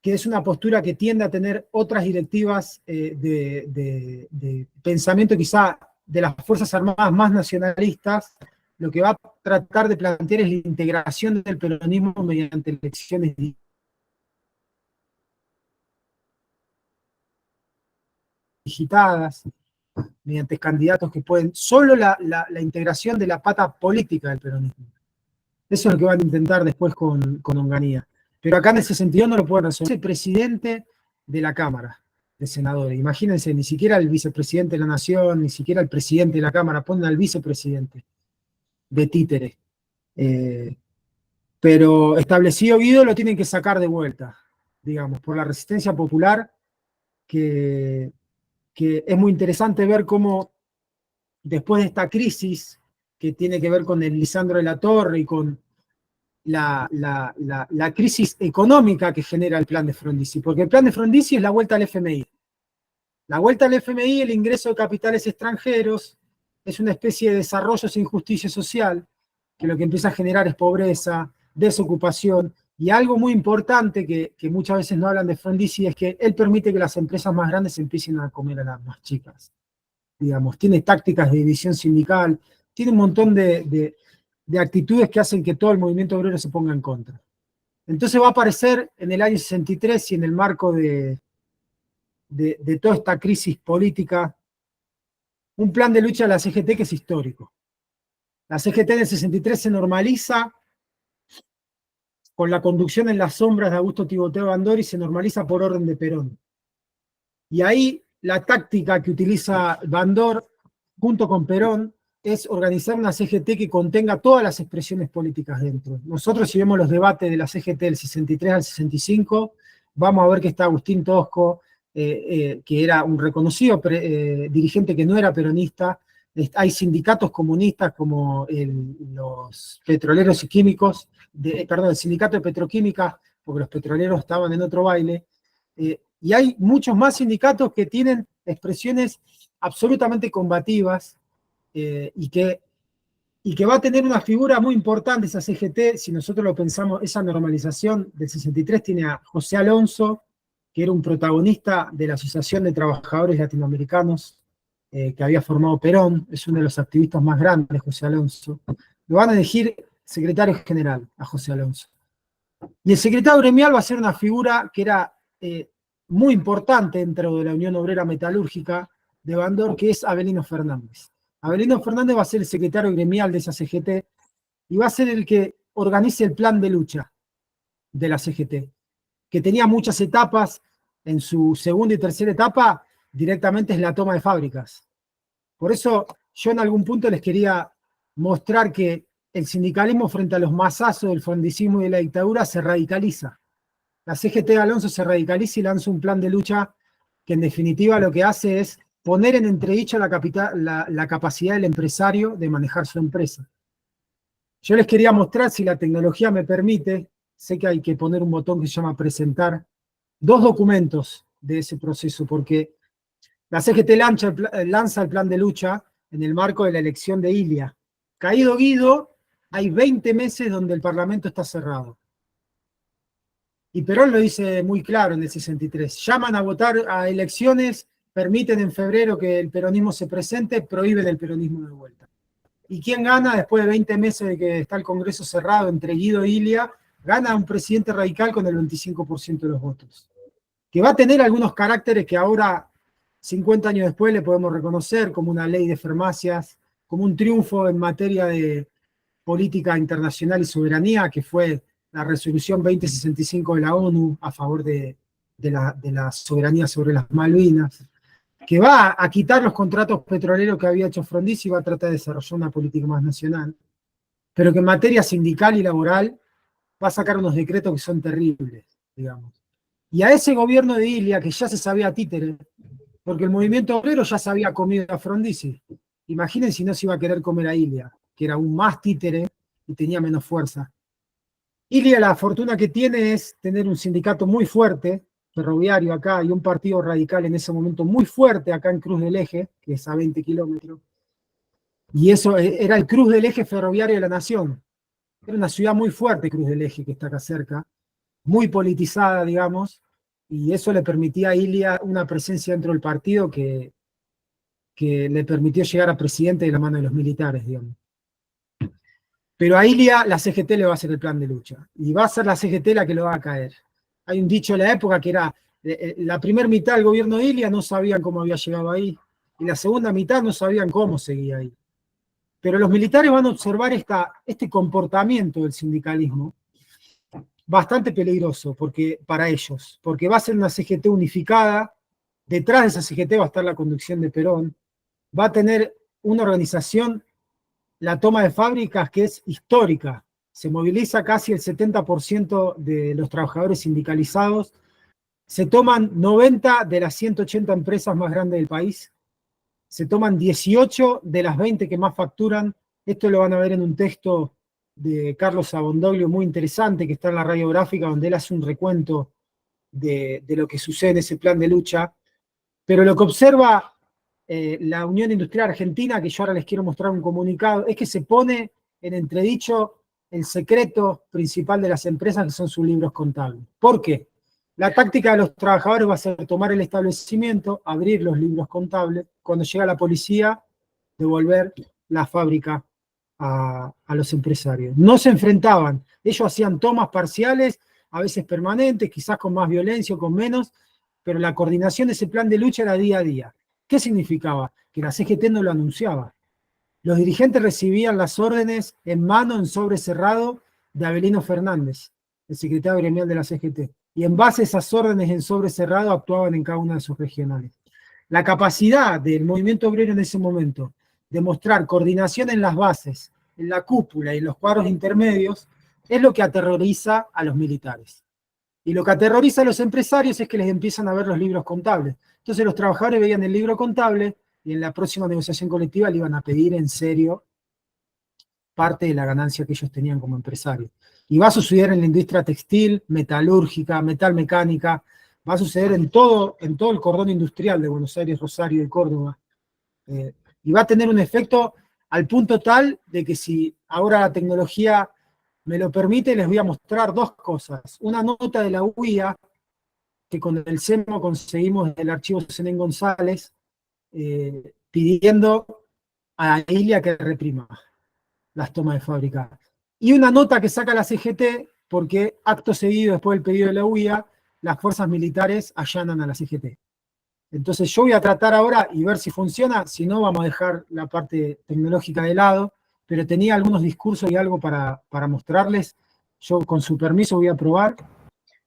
que es una postura que tiende a tener otras directivas de pensamiento quizá de las Fuerzas Armadas más nacionalistas, lo que va a tratar de plantear es la integración del peronismo mediante elecciones digitadas, mediante candidatos que pueden, solo la integración de la pata política del peronismo. Eso es lo que van a intentar después con Onganía. Pero acá en ese sentido no lo pueden resolver. Es el presidente de la Cámara de Senadores. Imagínense, ni siquiera el vicepresidente de la Nación, ni siquiera el presidente de la Cámara, ponen al vicepresidente de títere. pero establecido Guido lo tienen que sacar de vuelta, digamos, por la resistencia popular, que es muy interesante ver cómo después de esta crisis que tiene que ver con el Lisandro de la Torre y con la crisis económica que genera el plan de Frondizi, porque el plan de Frondizi es la vuelta al FMI. La vuelta al FMI, el ingreso de capitales extranjeros, es una especie de desarrollo sin justicia social, que lo que empieza a generar es pobreza, desocupación, y algo muy importante que muchas veces no hablan de Frondizi es que él permite que las empresas más grandes empiecen a comer a las más chicas. Digamos, tiene tácticas de división sindical, tiene un montón de actitudes que hacen que todo el movimiento obrero se ponga en contra. Entonces va a aparecer en el año 63 y en el marco de toda esta crisis política, un plan de lucha de la CGT que es histórico. La CGT en el 63 se normaliza con la conducción en las sombras de Augusto Timoteo Bandor y se normaliza por orden de Perón. Y ahí la táctica que utiliza Bandor junto con Perón es organizar una CGT que contenga todas las expresiones políticas dentro. Nosotros, si vemos los debates de la CGT del 63 al 65, vamos a ver que está Agustín Tosco, que era un reconocido dirigente que no era peronista. Hay sindicatos comunistas como los petroleros y químicos, el sindicato de petroquímica, porque los petroleros estaban en otro baile, y hay muchos más sindicatos que tienen expresiones absolutamente combativas, y que va a tener una figura muy importante esa CGT, si nosotros lo pensamos, esa normalización del 63 tiene a José Alonso, que era un protagonista de la Asociación de Trabajadores Latinoamericanos, que había formado Perón, es uno de los activistas más grandes, José Alonso. Lo van a elegir secretario general a José Alonso. Y el secretario gremial va a ser una figura que era muy importante dentro de la Unión Obrera Metalúrgica de Bandor, que es Avelino Fernández. Avelino Fernández va a ser el secretario gremial de esa CGT y va a ser el que organice el plan de lucha de la CGT, que tenía muchas etapas. En su segunda y tercera etapa directamente es la toma de fábricas. Por eso yo en algún punto les quería mostrar que el sindicalismo frente a los masazos del frondicismo y de la dictadura se radicaliza. La CGT de Alonso se radicaliza y lanza un plan de lucha que en definitiva lo que hace es poner en entredicho la capacidad del empresario de manejar su empresa. Yo les quería mostrar, si la tecnología me permite, sé que hay que poner un botón que se llama presentar, dos documentos de ese proceso, porque la CGT lanza el plan de lucha en el marco de la elección de Ilia. Caído Guido, hay 20 meses donde el Parlamento está cerrado. Y Perón lo dice muy claro en el 63. Llaman a votar a elecciones, permiten en febrero que el peronismo se presente, prohíben el peronismo de vuelta. ¿Y quién gana después de 20 meses de que está el Congreso cerrado entre Guido e Ilia? Gana un presidente radical con el 25% de los votos. Que va a tener algunos caracteres que ahora, 50 años después, le podemos reconocer, como una ley de farmacias, como un triunfo en materia de política internacional y soberanía, que fue la resolución 2065 de la ONU a favor de la soberanía sobre las Malvinas, que va a quitar los contratos petroleros que había hecho Frondizi y va a tratar de desarrollar una política más nacional, pero que en materia sindical y laboral va a sacar unos decretos que son terribles, digamos. Y a ese gobierno de Ilia, que ya se sabía títere, porque el movimiento obrero ya se había comido a Frondizi. Imaginen si no se iba a querer comer a Ilia, que era aún más títere y tenía menos fuerza. Ilia, la fortuna que tiene es tener un sindicato muy fuerte, ferroviario acá, y un partido radical en ese momento muy fuerte acá en Cruz del Eje, que es a 20 kilómetros. Y eso era el Cruz del Eje ferroviario de la nación. Era una ciudad muy fuerte, Cruz del Eje, que está acá cerca, muy politizada, digamos, y eso le permitía a Ilia una presencia dentro del partido que le permitió llegar a presidente de la mano de los militares, digamos. Pero a Ilia la CGT le va a hacer el plan de lucha, y va a ser la CGT la que lo va a caer. Hay un dicho en la época que era, la primera mitad del gobierno de Ilia no sabían cómo había llegado ahí, y la segunda mitad no sabían cómo seguía ahí. Pero los militares van a observar este comportamiento del sindicalismo, bastante peligroso para ellos, porque va a ser una CGT unificada, detrás de esa CGT va a estar la conducción de Perón, va a tener una organización, la toma de fábricas, que es histórica. se moviliza casi el 70% de los trabajadores sindicalizados, se toman 90 de las 180 empresas más grandes del país, se toman 18 de las 20 que más facturan. Esto lo van a ver en un texto de Carlos Abondoglio muy interesante que está en la radiográfica, donde él hace un recuento de lo que sucede en ese plan de lucha. Pero lo que observa la Unión Industrial Argentina, que yo ahora les quiero mostrar un comunicado, es que se pone en entredicho el secreto principal de las empresas, que son sus libros contables. ¿Por qué? La táctica de los trabajadores va a ser tomar el establecimiento, abrir los libros contables, cuando llega la policía, devolver la fábrica a los empresarios. No se enfrentaban, ellos hacían tomas parciales, a veces permanentes, quizás con más violencia o con menos, pero la coordinación de ese plan de lucha era día a día. ¿Qué significaba? Que la CGT no lo anunciaba. Los dirigentes recibían las órdenes en mano, en sobre cerrado, de Avelino Fernández, el secretario gremial de la CGT. Y en base a esas órdenes en sobre cerrado actuaban en cada una de sus regionales. La capacidad del movimiento obrero en ese momento de mostrar coordinación en las bases, en la cúpula y en los cuadros intermedios, es lo que aterroriza a los militares. Y lo que aterroriza a los empresarios es que les empiezan a ver los libros contables. Entonces los trabajadores veían el libro contable y en la próxima negociación colectiva le iban a pedir en serio parte de la ganancia que ellos tenían como empresarios. Y va a suceder en la industria textil, metalúrgica, metalmecánica, va a suceder en todo el cordón industrial de Buenos Aires, Rosario y Córdoba. Y va a tener un efecto al punto tal de que si ahora la tecnología me lo permite, les voy a mostrar dos cosas. Una nota de la UIA, que con el CEMO conseguimos del archivo Zenén González, pidiendo a Ilia que reprima las tomas de fábrica. Y una nota que saca la CGT, porque acto seguido, después del pedido de la UIA, las fuerzas militares allanan a la CGT. Entonces yo voy a tratar ahora y ver si funciona, si no vamos a dejar la parte tecnológica de lado, pero tenía algunos discursos y algo para mostrarles. Yo con su permiso voy a probar.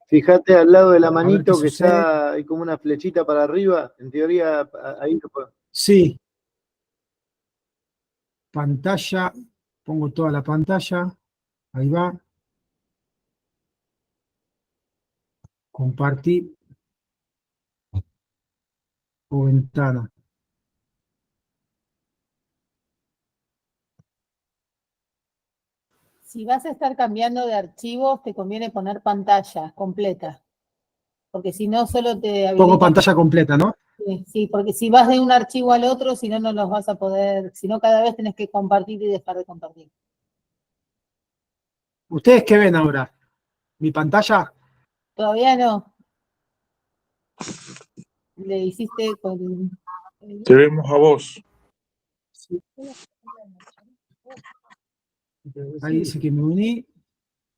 Fíjate al lado de la manito que está hay como una flechita para arriba, en teoría ahí lo puedo. Sí. Pantalla, pongo toda la pantalla, ahí va. Compartir o ventana. Si vas a estar cambiando de archivos, te conviene poner pantalla completa. Porque si no, solo te habilita. Pongo pantalla completa, ¿no? Sí, porque si vas de un archivo al otro, si no, no los vas a poder. Si no, cada vez tenés que compartir y dejar de compartir. ¿Ustedes qué ven ahora? ¿Mi pantalla? Todavía no. Le hiciste con. Te vemos a vos. Sí. Ahí dice que me uní.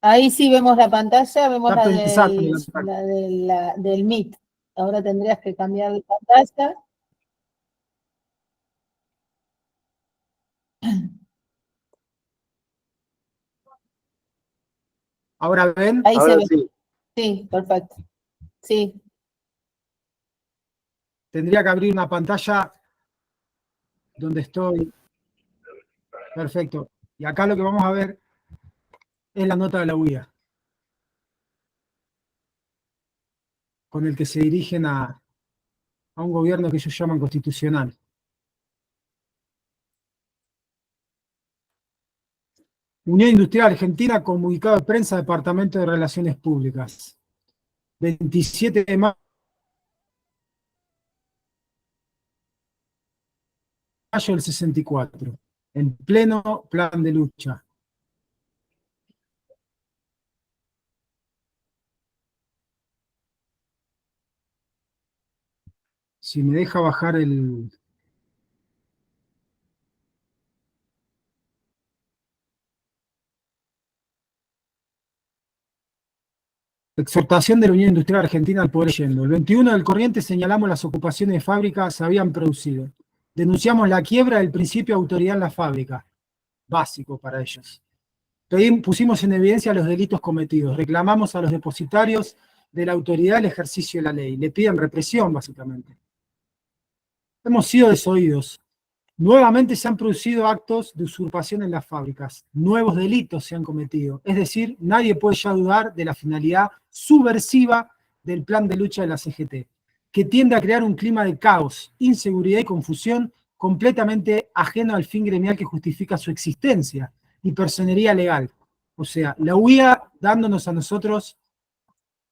Ahí sí vemos la pantalla, vemos Está la del Meet. Ahora tendrías que cambiar de pantalla. ¿Ahora ven? Ahí Ahora se ve. sí. Sí, perfecto. Sí. Tendría que abrir una pantalla donde estoy. Perfecto. Y acá lo que vamos a ver es la nota de la UIA, con el que se dirigen a un gobierno que ellos llaman constitucional. Unión Industrial Argentina, comunicado de prensa, Departamento de Relaciones Públicas. 27 de mayo del 64, en pleno plan de lucha. Si me deja bajar el... Exhortación de la Unión Industrial Argentina al poder leyendo. El 21 del corriente señalamos las ocupaciones de fábricas se habían producido. Denunciamos la quiebra del principio de autoridad en la fábrica, básico para ellos. Pusimos en evidencia los delitos cometidos. Reclamamos a los depositarios de la autoridad el ejercicio de la ley. Le piden represión, básicamente. Hemos sido desoídos. Nuevamente se han producido actos de usurpación en las fábricas, nuevos delitos se han cometido, es decir, nadie puede ya dudar de la finalidad subversiva del plan de lucha de la CGT, que tiende a crear un clima de caos, inseguridad y confusión completamente ajeno al fin gremial que justifica su existencia y personería legal. O sea, la UIA dándonos a nosotros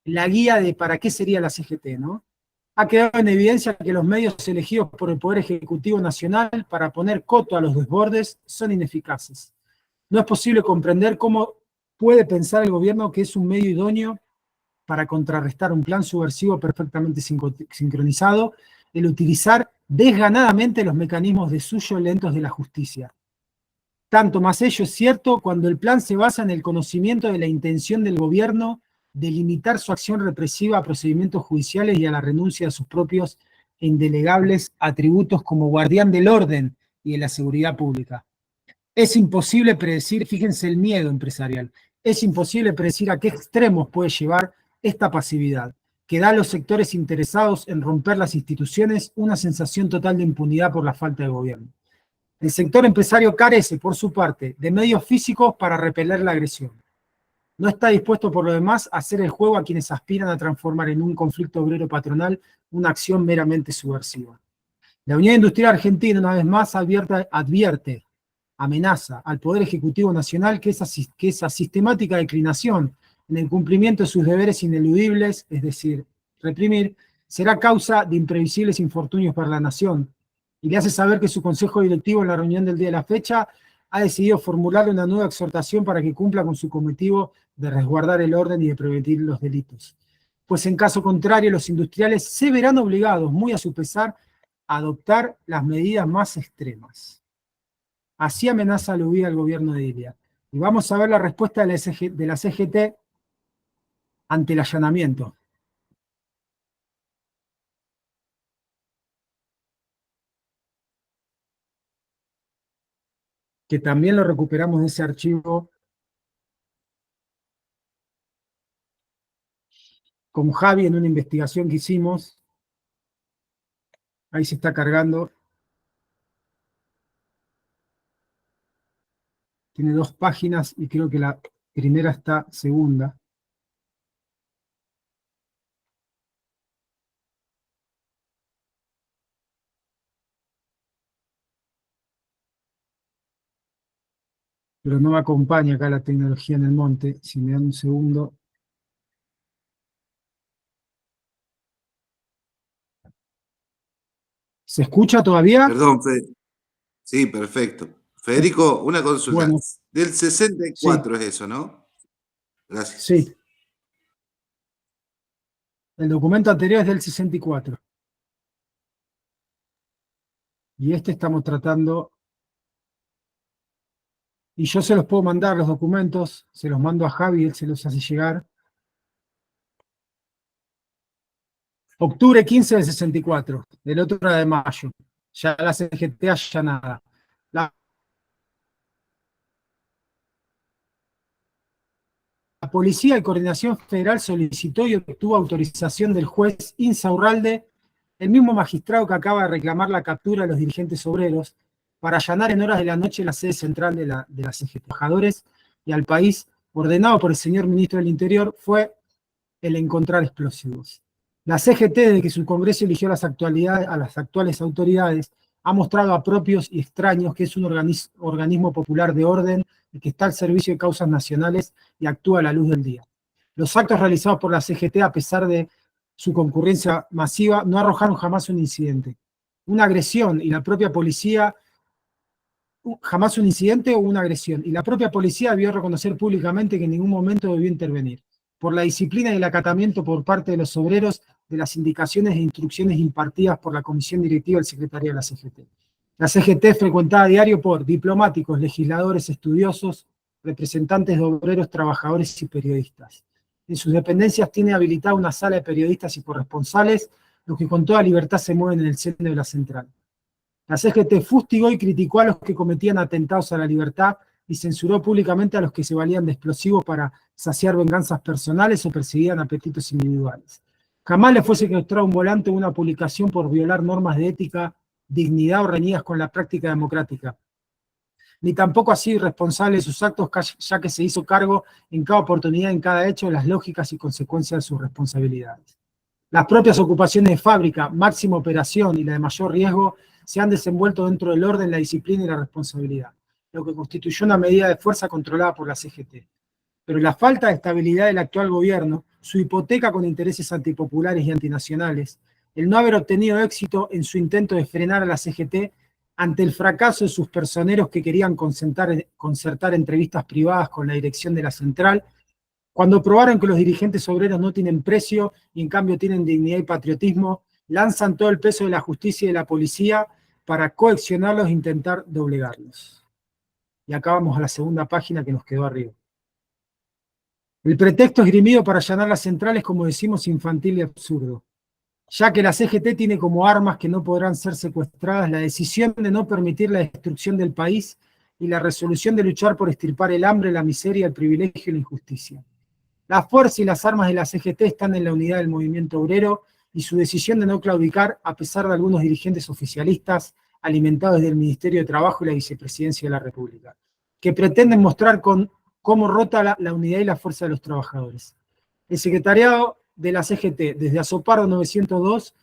la guía de para qué sería la CGT, ¿no? Ha quedado en evidencia que los medios elegidos por el Poder Ejecutivo Nacional para poner coto a los desbordes son ineficaces. No es posible comprender cómo puede pensar el gobierno que es un medio idóneo para contrarrestar un plan subversivo perfectamente sincronizado, el utilizar desganadamente los mecanismos lentos de la justicia. Tanto más ello es cierto cuando el plan se basa en el conocimiento de la intención del gobierno de limitar su acción represiva a procedimientos judiciales y a la renuncia a sus propios e indelegables atributos como guardián del orden y de la seguridad pública. Es imposible predecir, fíjense el miedo empresarial, es imposible predecir a qué extremos puede llevar esta pasividad, que da a los sectores interesados en romper las instituciones una sensación total de impunidad por la falta de gobierno. El sector empresario carece, por su parte, de medios físicos para repeler la agresión. No está dispuesto, por lo demás, a hacer el juego a quienes aspiran a transformar en un conflicto obrero-patronal una acción meramente subversiva. La Unión Industrial Argentina, una vez más, advierte, amenaza al Poder Ejecutivo Nacional que esa sistemática declinación en el cumplimiento de sus deberes ineludibles, es decir, reprimir, será causa de imprevisibles infortunios para la nación, y le hace saber que su consejo directivo en la reunión del día de la fecha ha decidido formularle una nueva exhortación para que cumpla con su cometido de resguardar el orden y de prevenir los delitos. Pues en caso contrario, los industriales se verán obligados, muy a su pesar, a adoptar las medidas más extremas. Así amenaza la huida al gobierno de Ilia. Y vamos a ver la respuesta de la CGT ante el allanamiento. Que también lo recuperamos de ese archivo con Javi en una investigación que hicimos. Ahí se está cargando. Tiene 2 páginas y creo que la primera está segunda. Pero no me acompaña acá la tecnología en el monte. Si me dan un segundo. ¿Se escucha todavía? Perdón, Fede. Sí, perfecto. Federico, una consulta. Bueno, Del 64 sí. es eso, ¿no? Gracias. Sí. El documento anterior es del 64. Y este estamos tratando. Y yo se los puedo mandar los documentos, se los mando a Javi, él se los hace llegar. Octubre 15 del 64, el otro era de mayo. Ya la CGT allanada. La Policía de Coordinación Federal solicitó y obtuvo autorización del juez Insaurralde, el mismo magistrado que acaba de reclamar la captura de los dirigentes obreros, para allanar en horas de la noche la sede central de la CGT. Trabajadores y al país, ordenado por el señor ministro del Interior, fue el encontrar explosivos. La CGT, desde que su Congreso eligió a las actuales autoridades, ha mostrado a propios y extraños que es un organismo popular de orden y que está al servicio de causas nacionales y actúa a la luz del día. Los actos realizados por la CGT, a pesar de su concurrencia masiva, no arrojaron jamás un incidente. Una agresión y la propia policía, jamás un incidente o una agresión, y la propia policía debió reconocer públicamente que en ningún momento debió intervenir, por la disciplina y el acatamiento por parte de los obreros de las indicaciones e instrucciones impartidas por la comisión directiva del secretario de la CGT. La CGT es frecuentada a diario por diplomáticos, legisladores, estudiosos, representantes de obreros, trabajadores y periodistas. En sus dependencias tiene habilitada una sala de periodistas y corresponsales, los que con toda libertad se mueven en el seno de la central. La CGT fustigó y criticó a los que cometían atentados a la libertad y censuró públicamente a los que se valían de explosivos para saciar venganzas personales o perseguían apetitos individuales. Jamás le fue secuestrado un volante o una publicación por violar normas de ética dignidad o reñidas con la práctica democrática. Ni tampoco ha sido irresponsable de sus actos, ya que se hizo cargo en cada oportunidad, en cada hecho, de las lógicas y consecuencias de sus responsabilidades. Las propias ocupaciones de fábrica, máxima operación y la de mayor riesgo se han desenvuelto dentro del orden, la disciplina y la responsabilidad, lo que constituyó una medida de fuerza controlada por la CGT. Pero la falta de estabilidad del actual gobierno, su hipoteca con intereses antipopulares y antinacionales, el no haber obtenido éxito en su intento de frenar a la CGT ante el fracaso de sus personeros que querían concertar entrevistas privadas con la dirección de la central, cuando probaron que los dirigentes obreros no tienen precio y en cambio tienen dignidad y patriotismo, lanzan todo el peso de la justicia y de la policía para coaccionarlos e intentar doblegarlos. Y acá vamos a la segunda página que nos quedó arriba. El pretexto esgrimido para allanar las centrales, como decimos, infantil y absurdo, ya que la CGT tiene como armas que no podrán ser secuestradas la decisión de no permitir la destrucción del país y la resolución de luchar por extirpar el hambre, la miseria, el privilegio y la injusticia. La fuerza y las armas de la CGT están en la unidad del movimiento obrero y su decisión de no claudicar, a pesar de algunos dirigentes oficialistas alimentados desde el Ministerio de Trabajo y la Vicepresidencia de la República, que pretenden mostrar cómo rota la unidad y la fuerza de los trabajadores. El secretariado de la CGT, desde Azopardo 902,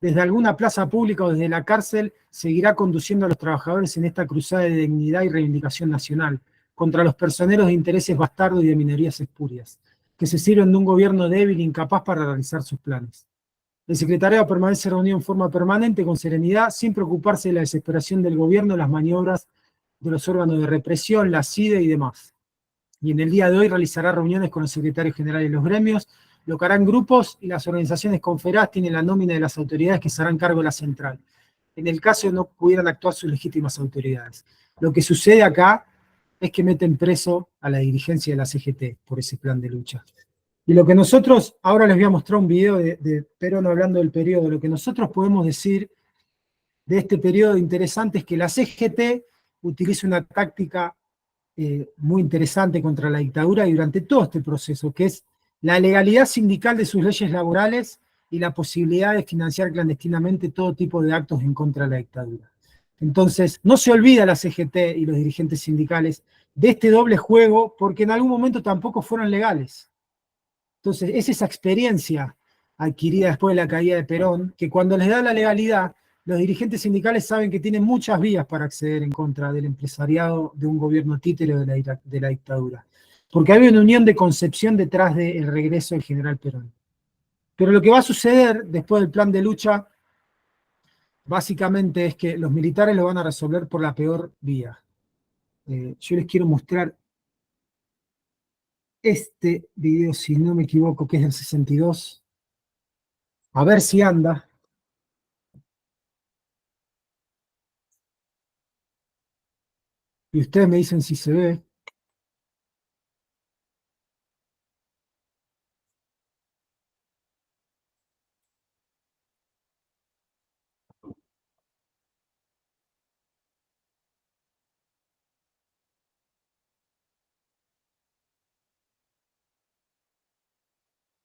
desde alguna plaza pública o desde la cárcel, seguirá conduciendo a los trabajadores en esta cruzada de dignidad y reivindicación nacional, contra los personeros de intereses bastardos y de minorías espurias, que se sirven de un gobierno débil e incapaz para realizar sus planes. El secretariado permanece reunido en forma permanente, con serenidad, sin preocuparse de la desesperación del gobierno, las maniobras de los órganos de represión, la CIDE y demás. Y en el día de hoy realizará reuniones con los secretarios generales de los gremios, lo que harán grupos y las organizaciones confederadas tienen la nómina de las autoridades que se harán cargo de la central, en el caso de no pudieran actuar sus legítimas autoridades. Lo que sucede acá es que meten preso a la dirigencia de la CGT por ese plan de lucha. Y lo que nosotros, ahora les voy a mostrar un video de Perón hablando del periodo, lo que nosotros podemos decir de este periodo interesante es que la CGT utiliza una táctica muy interesante contra la dictadura y durante todo este proceso, que es la legalidad sindical de sus leyes laborales y la posibilidad de financiar clandestinamente todo tipo de actos en contra de la dictadura. Entonces, no se olvida la CGT y los dirigentes sindicales de este doble juego, porque en algún momento tampoco fueron legales. Entonces, es esa experiencia adquirida después de la caída de Perón, que cuando les da la legalidad, los dirigentes sindicales saben que tienen muchas vías para acceder en contra del empresariado de un gobierno títere de la dictadura. Porque había una unión de concepción detrás del regreso del general Perón. Pero lo que va a suceder después del plan de lucha, básicamente es que los militares lo van a resolver por la peor vía. Yo les quiero mostrar este video, si no me equivoco, que es del 62. A ver si anda. Y ustedes me dicen si se ve.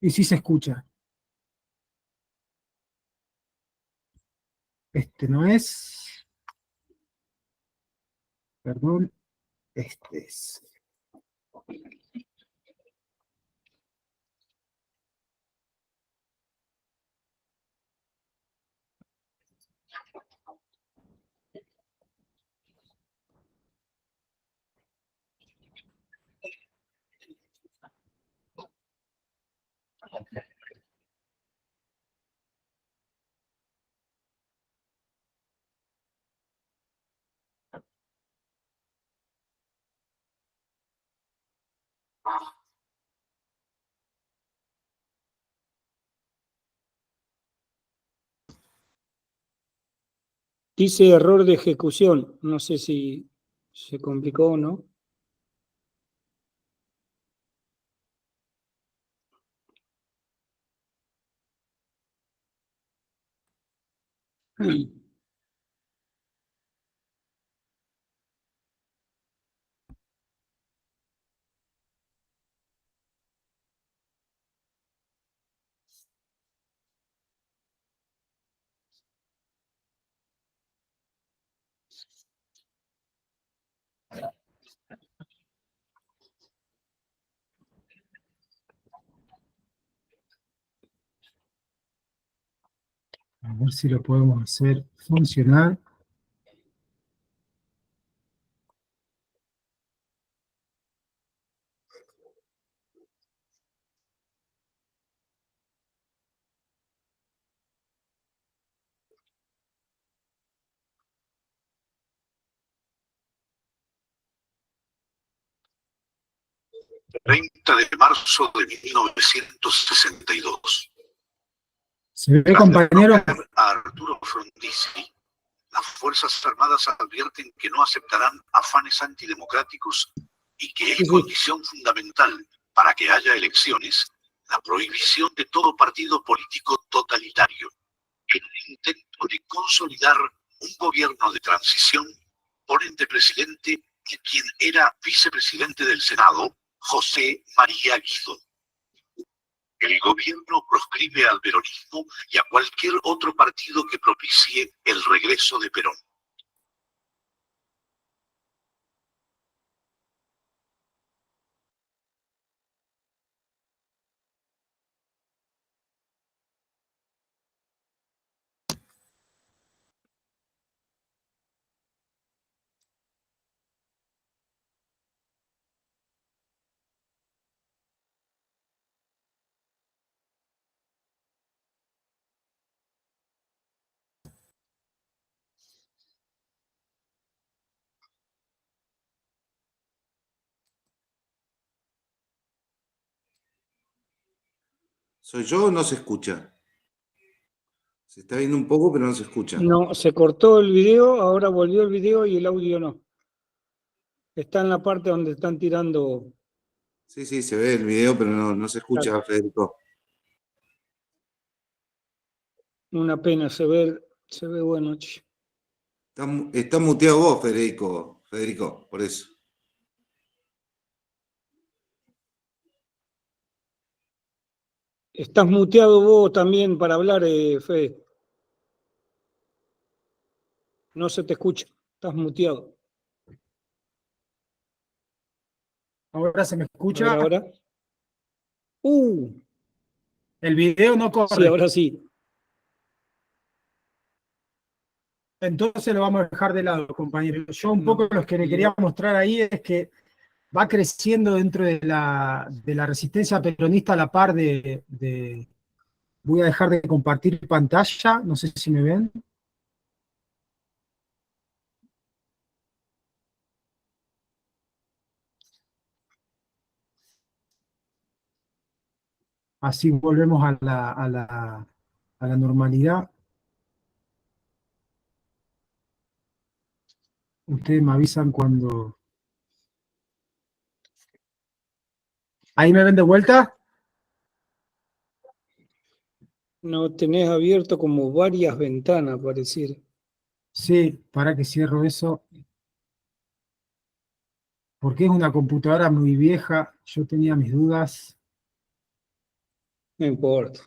Y si se escucha. Este no es. Perdón. Este es. Dice error de ejecución. No sé si se complicó o no. A ver si lo podemos hacer funcionar. De marzo de 1962. ¿Se ve, compañero? A Arturo Frondizi, las Fuerzas Armadas advierten que no aceptarán afanes antidemocráticos y que es condición fundamental para que haya elecciones la prohibición de todo partido político totalitario. En el intento de consolidar un gobierno de transición, ponen de presidente a quien era vicepresidente del Senado, José María Guido. El gobierno proscribe al peronismo y a cualquier otro partido que propicie el regreso de Perón. ¿Soy yo o no se escucha? Se está viendo un poco, pero no se escucha. No, se cortó el video, ahora volvió el video y el audio no. Está en la parte donde están tirando. Sí, sí, se ve el video, pero no se escucha, Federico. Una pena, se ve bueno. Está muteado vos, Federico, por eso. Estás muteado vos también para hablar, Fede. No se te escucha, estás muteado. Ahora se me escucha. Ahora. El video no corre. Sí, ahora sí. Entonces lo vamos a dejar de lado, compañero. Yo un poco lo que le quería mostrar ahí es que va creciendo dentro de la resistencia peronista a la par de... Voy a dejar de compartir pantalla, no sé si me ven. Así volvemos a la normalidad. Ustedes me avisan cuando... ¿Ahí me ven de vuelta? No, tenés abierto como varias ventanas, pareciera. Sí, para que cierro eso. Porque es una computadora muy vieja, yo tenía mis dudas. No importa.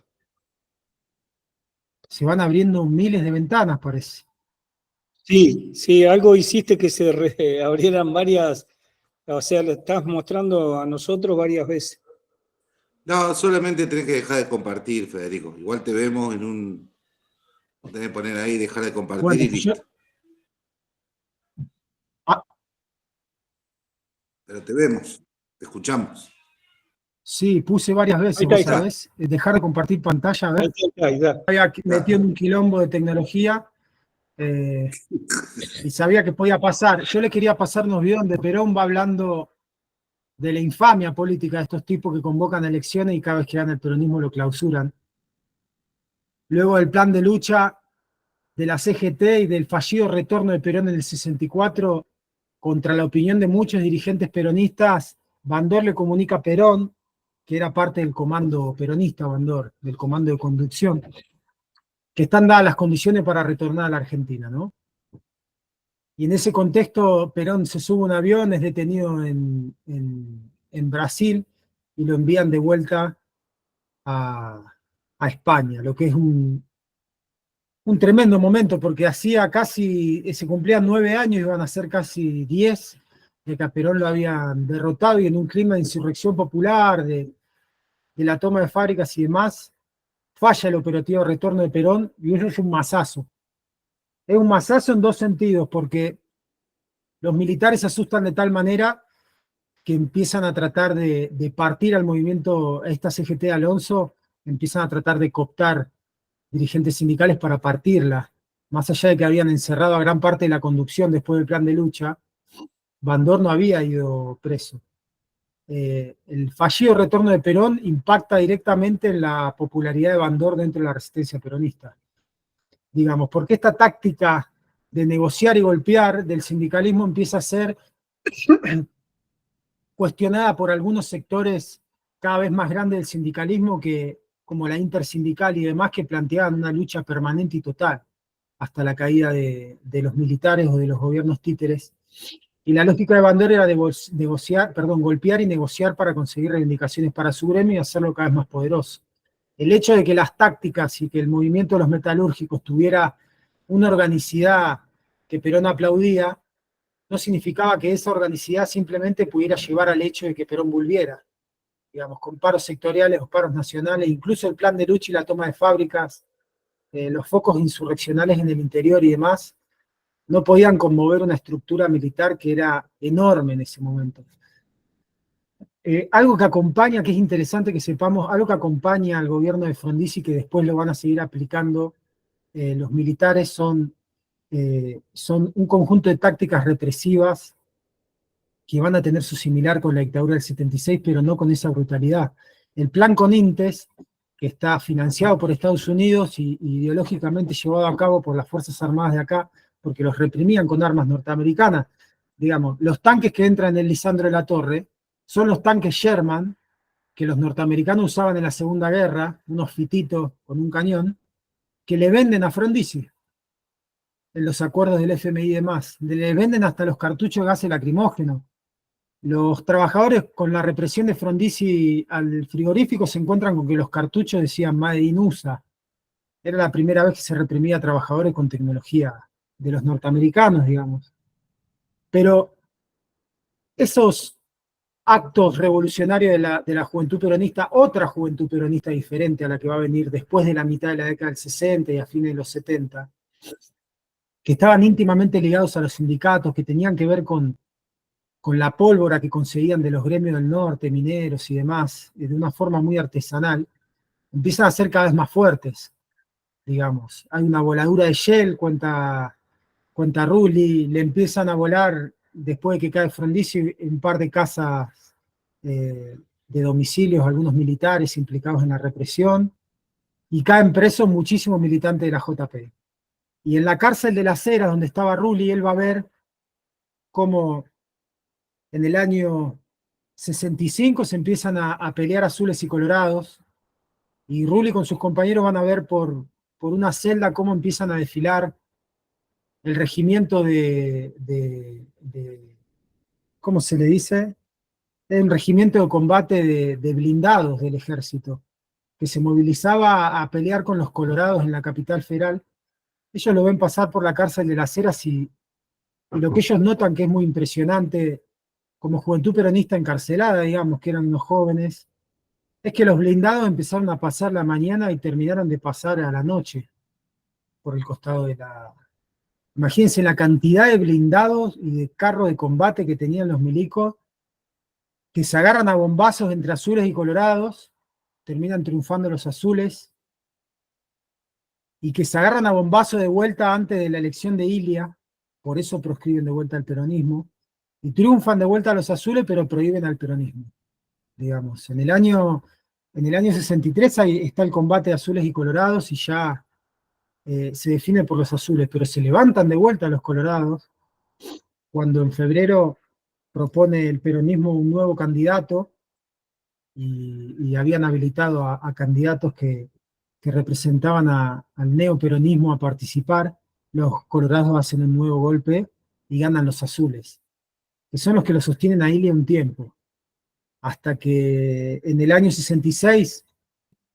Se van abriendo miles de ventanas, parece. Sí, algo hiciste que se abrieran varias, o sea, le estás mostrando a nosotros varias veces. No, solamente tenés que dejar de compartir, Federico. Igual te vemos en un... Tenés que poner ahí, dejar de compartir Bueno, y listo. Pero te vemos, te escuchamos. Sí, puse varias veces, Ahí está. ¿sabes? Dejar de compartir pantalla, a ver. Ahí está. Había metido en un quilombo de tecnología y sabía que podía pasar. Yo le quería pasar unos videos donde Perón va hablando de la infamia política de estos tipos que convocan elecciones y cada vez que gana el peronismo lo clausuran. Luego del plan de lucha de la CGT y del fallido retorno de Perón en el 64, contra la opinión de muchos dirigentes peronistas, Bandor le comunica a Perón, que era parte del comando peronista, Bandor, del comando de conducción, que están dadas las condiciones para retornar a la Argentina, ¿no? Y en ese contexto, Perón se sube a un avión, es detenido en Brasil y lo envían de vuelta a España, lo que es un tremendo momento, porque hacía casi, se cumplían 9 años, iban a ser casi 10, de que a Perón lo habían derrotado y en un clima de insurrección popular, de la toma de fábricas y demás, falla el operativo de retorno de Perón y eso es un masazo. Es un masazo en dos sentidos, porque los militares se asustan de tal manera que empiezan a tratar de partir al movimiento, a esta CGT de Alonso, empiezan a tratar de cooptar dirigentes sindicales para partirla. Más allá de que habían encerrado a gran parte de la conducción después del plan de lucha, Bandor no había ido preso. El fallido retorno de Perón impacta directamente en la popularidad de Bandor dentro de la resistencia peronista. Digamos, porque esta táctica de negociar y golpear del sindicalismo empieza a ser cuestionada por algunos sectores cada vez más grandes del sindicalismo, que, como la intersindical y demás, que planteaban una lucha permanente y total hasta la caída de los militares o de los gobiernos títeres. Y la lógica de Bandor era golpear y negociar para conseguir reivindicaciones para su gremio y hacerlo cada vez más poderoso. El hecho de que las tácticas y que el movimiento de los metalúrgicos tuviera una organicidad que Perón aplaudía, no significaba que esa organicidad simplemente pudiera llevar al hecho de que Perón volviera. Digamos, con paros sectoriales o paros nacionales, incluso el plan de lucha y la toma de fábricas, los focos insurreccionales en el interior y demás, no podían conmover una estructura militar que era enorme en ese momento. Algo que acompaña, que es interesante que sepamos, algo que acompaña al gobierno de Frondizi, que después lo van a seguir aplicando los militares, son un conjunto de tácticas represivas que van a tener su similar con la dictadura del 76, pero no con esa brutalidad. El plan Conintes, que está financiado por Estados Unidos y ideológicamente llevado a cabo por las Fuerzas Armadas de acá, porque los reprimían con armas norteamericanas. Digamos, los tanques que entran en el Lisandro de la Torre son los tanques Sherman, que los norteamericanos usaban en la Segunda Guerra, unos fititos con un cañón, que le venden a Frondizi en los acuerdos del FMI y demás. Le venden hasta los cartuchos de gases lacrimógenos. Los trabajadores, con la represión de Frondizi al frigorífico, se encuentran con que los cartuchos decían Made in USA. Era la primera vez que se reprimía a trabajadores con tecnología de los norteamericanos, digamos. Pero esos actos revolucionarios de la juventud peronista, otra juventud peronista diferente a la que va a venir después de la mitad de la década del 60 y a fines de los 70, que estaban íntimamente ligados a los sindicatos, que tenían que ver con la pólvora que conseguían de los gremios del norte, mineros y demás, de una forma muy artesanal, empiezan a ser cada vez más fuertes, digamos. Hay una voladura de Shell, cuenta Rulli, le empiezan a volar, después de que cae Frondizi, un par de casas de domicilios, algunos militares implicados en la represión, y caen presos muchísimos militantes de la JP. Y en la cárcel de Las Heras, donde estaba Rulli, él va a ver cómo en el año 65 se empiezan a pelear azules y colorados, y Rulli con sus compañeros van a ver por una celda cómo empiezan a desfilar el regimiento ¿cómo se le dice? Un regimiento de combate de blindados del ejército, que se movilizaba a pelear con los colorados en la capital federal. Ellos lo ven pasar por la cárcel de Las Heras y lo que ellos notan que es muy impresionante como juventud peronista encarcelada, digamos, que eran unos jóvenes, es que los blindados empezaron a pasar la mañana y terminaron de pasar a la noche por el costado de la... Imagínense la cantidad de blindados y de carros de combate que tenían los milicos, que se agarran a bombazos entre azules y colorados, terminan triunfando los azules, y que se agarran a bombazos de vuelta antes de la elección de Ilia, por eso proscriben de vuelta al peronismo, y triunfan de vuelta a los azules, pero prohíben al peronismo. Digamos, en el año 63 ahí está el combate de azules y colorados, y ya se define por los azules, pero se levantan de vuelta los colorados, cuando en febrero propone el peronismo un nuevo candidato, y habían habilitado a candidatos que representaban al neoperonismo a participar. Los colorados hacen un nuevo golpe y ganan los azules, que son los que lo sostienen a Ilia un tiempo, hasta que en el año 66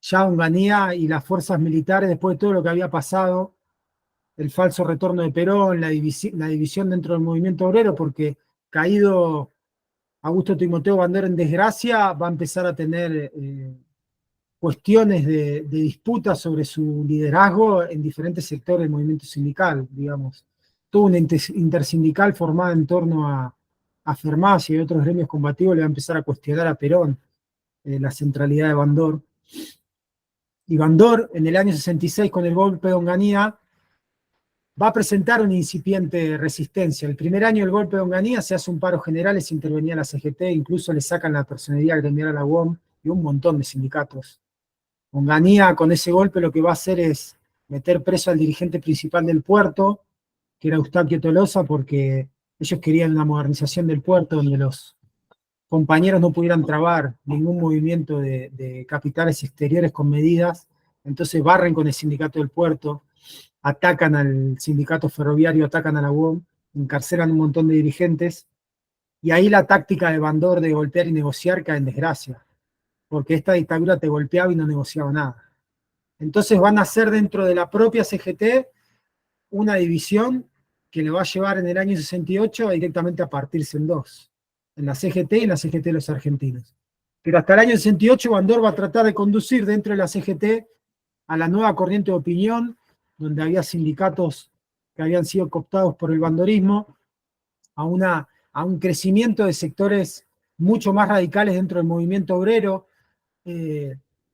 ya Onganía y las fuerzas militares, después de todo lo que había pasado, el falso retorno de Perón, la división dentro del movimiento obrero, porque caído Augusto Timoteo Bandor en desgracia, va a empezar a tener cuestiones de disputa sobre su liderazgo en diferentes sectores del movimiento sindical, digamos. Tuvo una intersindical formada en torno a Fermacia y otros gremios combativos, le va a empezar a cuestionar a Perón la centralidad de Bandor. Y Bandor, en el año 66, con el golpe de Onganía, va a presentar una incipiente resistencia. El primer año del golpe de Onganía se hace un paro general, les intervenía la CGT, incluso le sacan la personería gremial a la UOM y un montón de sindicatos. Onganía, con ese golpe, lo que va a hacer es meter preso al dirigente principal del puerto, que era Eustaquio Tolosa, porque ellos querían una modernización del puerto donde los compañeros no pudieran trabar ningún movimiento de capitales exteriores con medidas. Entonces barren con el sindicato del puerto, atacan al sindicato ferroviario, atacan a la UOM, encarcelan un montón de dirigentes, y ahí la táctica de Bandor de golpear y negociar cae en desgracia, porque esta dictadura te golpeaba y no negociaba nada. Entonces van a hacer dentro de la propia CGT una división que le va a llevar en el año 68 directamente a partirse en dos, en la CGT y en la CGT de los argentinos. Pero hasta el año 68 Bandor va a tratar de conducir dentro de la CGT a la nueva corriente de opinión, donde había sindicatos que habían sido cooptados por el bandorismo, a un crecimiento de sectores mucho más radicales dentro del movimiento obrero,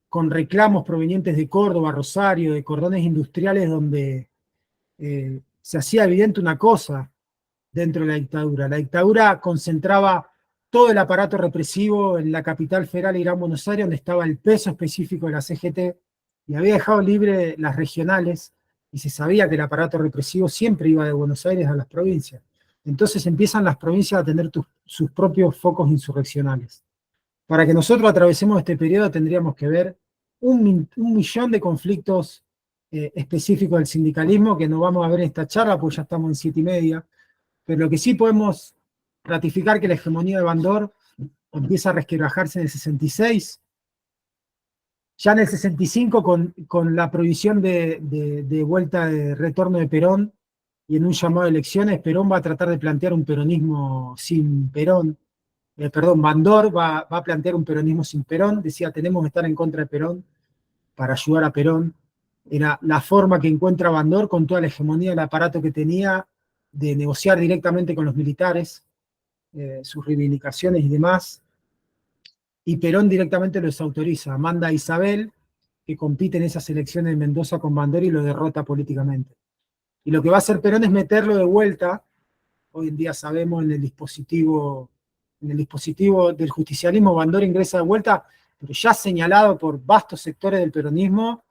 con reclamos provenientes de Córdoba, Rosario, de cordones industriales, donde se hacía evidente una cosa dentro de la dictadura. La dictadura concentraba todo el aparato represivo en la capital federal y Gran Buenos Aires, donde estaba el peso específico de la CGT, y había dejado libre las regionales, y se sabía que el aparato represivo siempre iba de Buenos Aires a las provincias. Entonces empiezan las provincias a tener sus propios focos insurreccionales. Para que nosotros atravesemos este periodo tendríamos que ver un millón de conflictos específicos del sindicalismo que no vamos a ver en esta charla, porque ya estamos en 7:30, pero lo que sí podemos ratificar que la hegemonía de Bandor empieza a resquebrajarse en el 66, ya en el 65 con la prohibición de vuelta de retorno de Perón y en un llamado a elecciones, Perón va a tratar de plantear un peronismo sin Perón, Bandor va a plantear un peronismo sin Perón, decía tenemos que estar en contra de Perón para ayudar a Perón. Era la forma que encuentra Bandor con toda la hegemonía del aparato que tenía de negociar directamente con los militares, sus reivindicaciones y demás, y Perón directamente los autoriza, manda a Isabel, que compite en esas elecciones de Mendoza con Bandor y lo derrota políticamente. Y lo que va a hacer Perón es meterlo de vuelta, hoy en día sabemos en el dispositivo del justicialismo, Bandor ingresa de vuelta, pero ya señalado por vastos sectores del peronismo,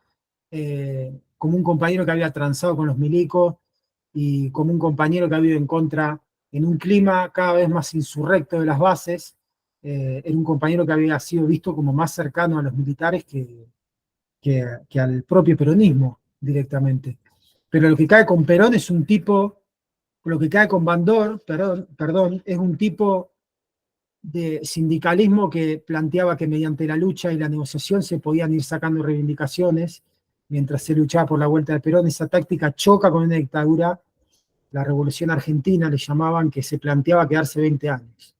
como un compañero que había transado con los milicos y como un compañero que había ido en contra en un clima cada vez más insurrecto de las bases, era un compañero que había sido visto como más cercano a los militares que al propio peronismo directamente. Pero lo que cae con Perón es un tipo, lo que cae con Bandor, perdón, es un tipo de sindicalismo que planteaba que mediante la lucha y la negociación se podían ir sacando reivindicaciones, mientras se luchaba por la vuelta de Perón. Esa táctica choca con una dictadura, la Revolución Argentina le llamaban, que se planteaba quedarse 20 años.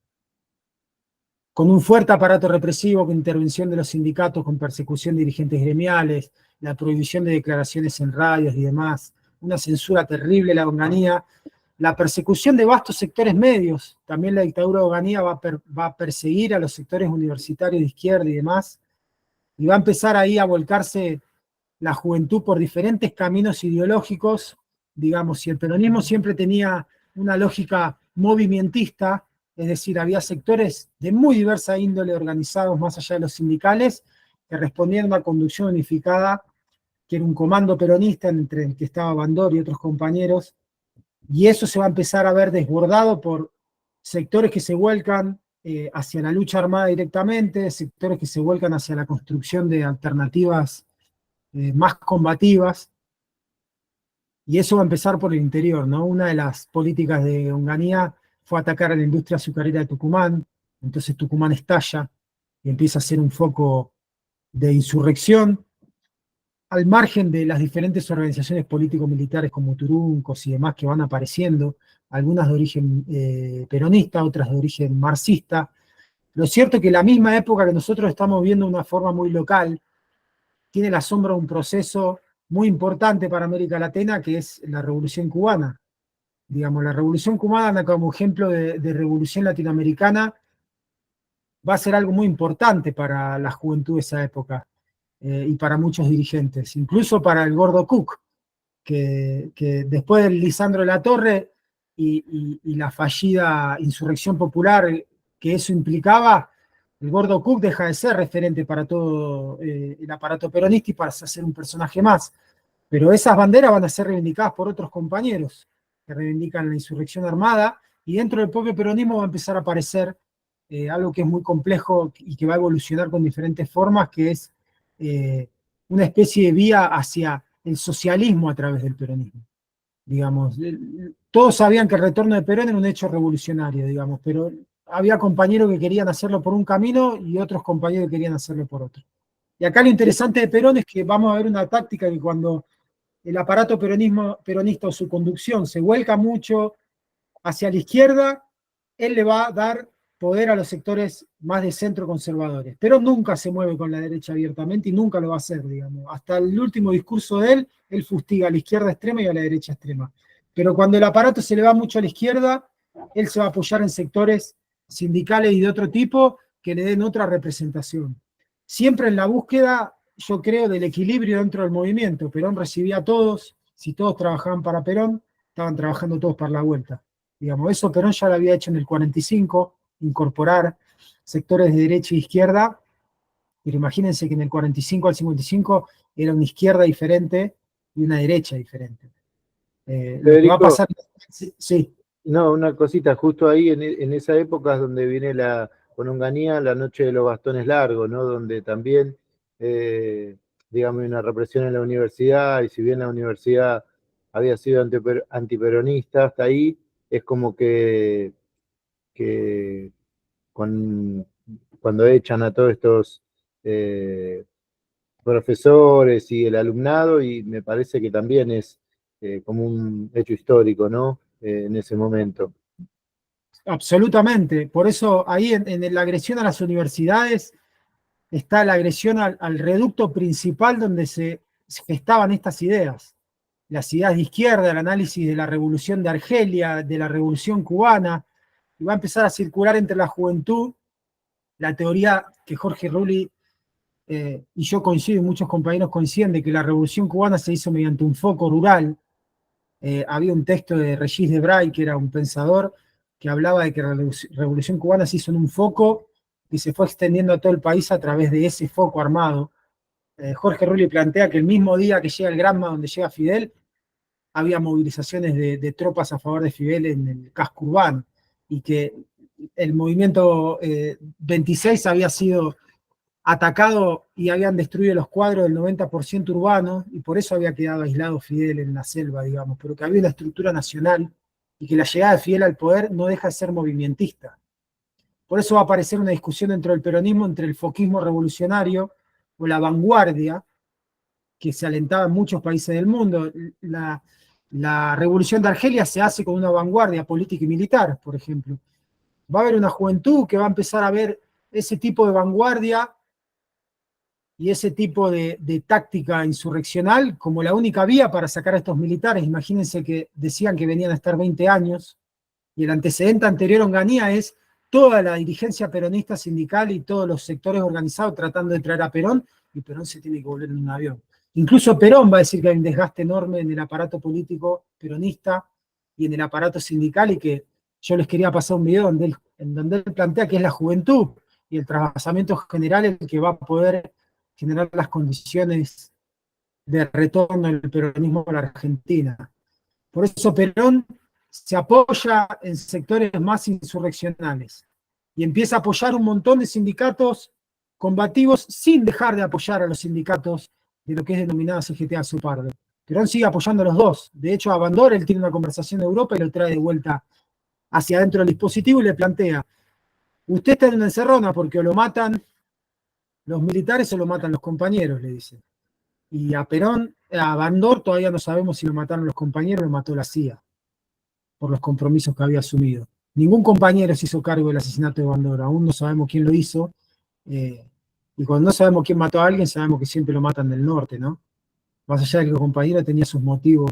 Con un fuerte aparato represivo, con intervención de los sindicatos, con persecución de dirigentes gremiales, la prohibición de declaraciones en radios y demás, una censura terrible, la Onganía, la persecución de vastos sectores medios. También la dictadura de Onganía va a perseguir a los sectores universitarios de izquierda y demás, y va a empezar ahí a volcarse la juventud por diferentes caminos ideológicos. Digamos, si el peronismo siempre tenía una lógica movimentista, es decir, había sectores de muy diversa índole organizados más allá de los sindicales, que respondían a una conducción unificada, que era un comando peronista entre el que estaba Bandor y otros compañeros, y eso se va a empezar a ver desbordado por sectores que se vuelcan hacia la lucha armada directamente, sectores que se vuelcan hacia la construcción de alternativas más combativas, y eso va a empezar por el interior, ¿no? Una de las políticas de Onganía fue atacar a la industria azucarera de Tucumán, entonces Tucumán estalla y empieza a ser un foco de insurrección, al margen de las diferentes organizaciones político-militares como Turuncos y demás que van apareciendo, algunas de origen peronista, otras de origen marxista. Lo cierto es que la misma época que nosotros estamos viendo de una forma muy local, tiene la sombra de un proceso muy importante para América Latina, que es la Revolución Cubana. Digamos, la Revolución Cubana como ejemplo de revolución latinoamericana va a ser algo muy importante para la juventud de esa época y para muchos dirigentes, incluso para el Gordo Cook, que después de Lisandro de la Torre y la fallida insurrección popular que eso implicaba, el Gordo Cook deja de ser referente para todo el aparato peronista y pasa a ser un personaje más. Pero esas banderas van a ser reivindicadas por otros compañeros que reivindican la insurrección armada, y dentro del propio peronismo va a empezar a aparecer algo que es muy complejo y que va a evolucionar con diferentes formas, que es una especie de vía hacia el socialismo a través del peronismo. Digamos, todos sabían que el retorno de Perón era un hecho revolucionario, digamos, pero había compañeros que querían hacerlo por un camino y otros compañeros que querían hacerlo por otro. Y acá lo interesante de Perón es que vamos a ver una táctica que cuando el aparato peronista o su conducción se vuelca mucho hacia la izquierda, él le va a dar poder a los sectores más de centro conservadores. Pero nunca se mueve con la derecha abiertamente y nunca lo va a hacer, digamos. Hasta el último discurso de él fustiga a la izquierda extrema y a la derecha extrema. Pero cuando el aparato se le va mucho a la izquierda, él se va a apoyar en sectores sindicales y de otro tipo que le den otra representación. Siempre en la búsqueda, yo creo, del equilibrio dentro del movimiento. Perón recibía a todos, si todos trabajaban para Perón, estaban trabajando todos para la vuelta. Digamos, eso Perón ya lo había hecho en el 45, incorporar sectores de derecha e izquierda, pero imagínense que en el 45 al 55 era una izquierda diferente y una derecha diferente. Lo que va a pasar... Sí. No, una cosita, justo ahí en esa época es donde viene con Onganía la noche de los bastones largos, ¿no? Donde también, digamos, hay una represión en la universidad, y si bien la universidad había sido antiperonista hasta ahí, es como que cuando echan a todos estos profesores y el alumnado, y me parece que también es como un hecho histórico, ¿no? En ese momento. Absolutamente. Por eso ahí en la agresión a las universidades está la agresión al reducto principal donde se gestaban estas ideas. Las ideas de izquierda, el análisis de la revolución de Argelia, de la revolución cubana, y va a empezar a circular entre la juventud la teoría que Jorge Rulli y yo coincido, y muchos compañeros coinciden, de que la revolución cubana se hizo mediante un foco rural. Había un texto de Regis Debray, que era un pensador, que hablaba de que la revolución cubana se hizo en un foco y se fue extendiendo a todo el país a través de ese foco armado. Jorge Rulli plantea que el mismo día que llega el Granma, donde llega Fidel, había movilizaciones de tropas a favor de Fidel en el casco urbano, y que el movimiento 26 había sido atacado y habían destruido los cuadros del 90% urbano, y por eso había quedado aislado Fidel en la selva, digamos, pero que había una estructura nacional y que la llegada de Fidel al poder no deja de ser movimentista. Por eso va a aparecer una discusión dentro del peronismo entre el foquismo revolucionario o la vanguardia, que se alentaba en muchos países del mundo. La revolución de Argelia se hace con una vanguardia política y militar, por ejemplo. Va a haber una juventud que va a empezar a ver ese tipo de vanguardia y ese tipo de táctica insurreccional como la única vía para sacar a estos militares. Imagínense que decían que venían a estar 20 años, y el antecedente anterior a Onganía es toda la dirigencia peronista sindical y todos los sectores organizados tratando de traer a Perón, y Perón se tiene que volver en un avión. Incluso Perón va a decir que hay un desgaste enorme en el aparato político peronista y en el aparato sindical, y que yo les quería pasar un video en donde él plantea que es la juventud y el trasvasamiento general el que va a poder generar las condiciones de retorno del peronismo a la Argentina. Por eso Perón se apoya en sectores más insurreccionales y empieza a apoyar un montón de sindicatos combativos sin dejar de apoyar a los sindicatos de lo que es denominada CGT Azopardo. Perón sigue apoyando a los dos. De hecho, a Bandor él tiene una conversación de Europa y lo trae de vuelta hacia adentro del dispositivo y le plantea: usted está en una encerrona porque o lo matan los militares o lo matan los compañeros, le dice. Y a Perón, a Bandor todavía no sabemos si lo mataron los compañeros o lo mató la CIA, por los compromisos que había asumido. Ningún compañero se hizo cargo del asesinato de Bandor, aún no sabemos quién lo hizo, Y cuando no sabemos quién mató a alguien, sabemos que siempre lo matan del norte, ¿no? Más allá de que el compañero tenía sus motivos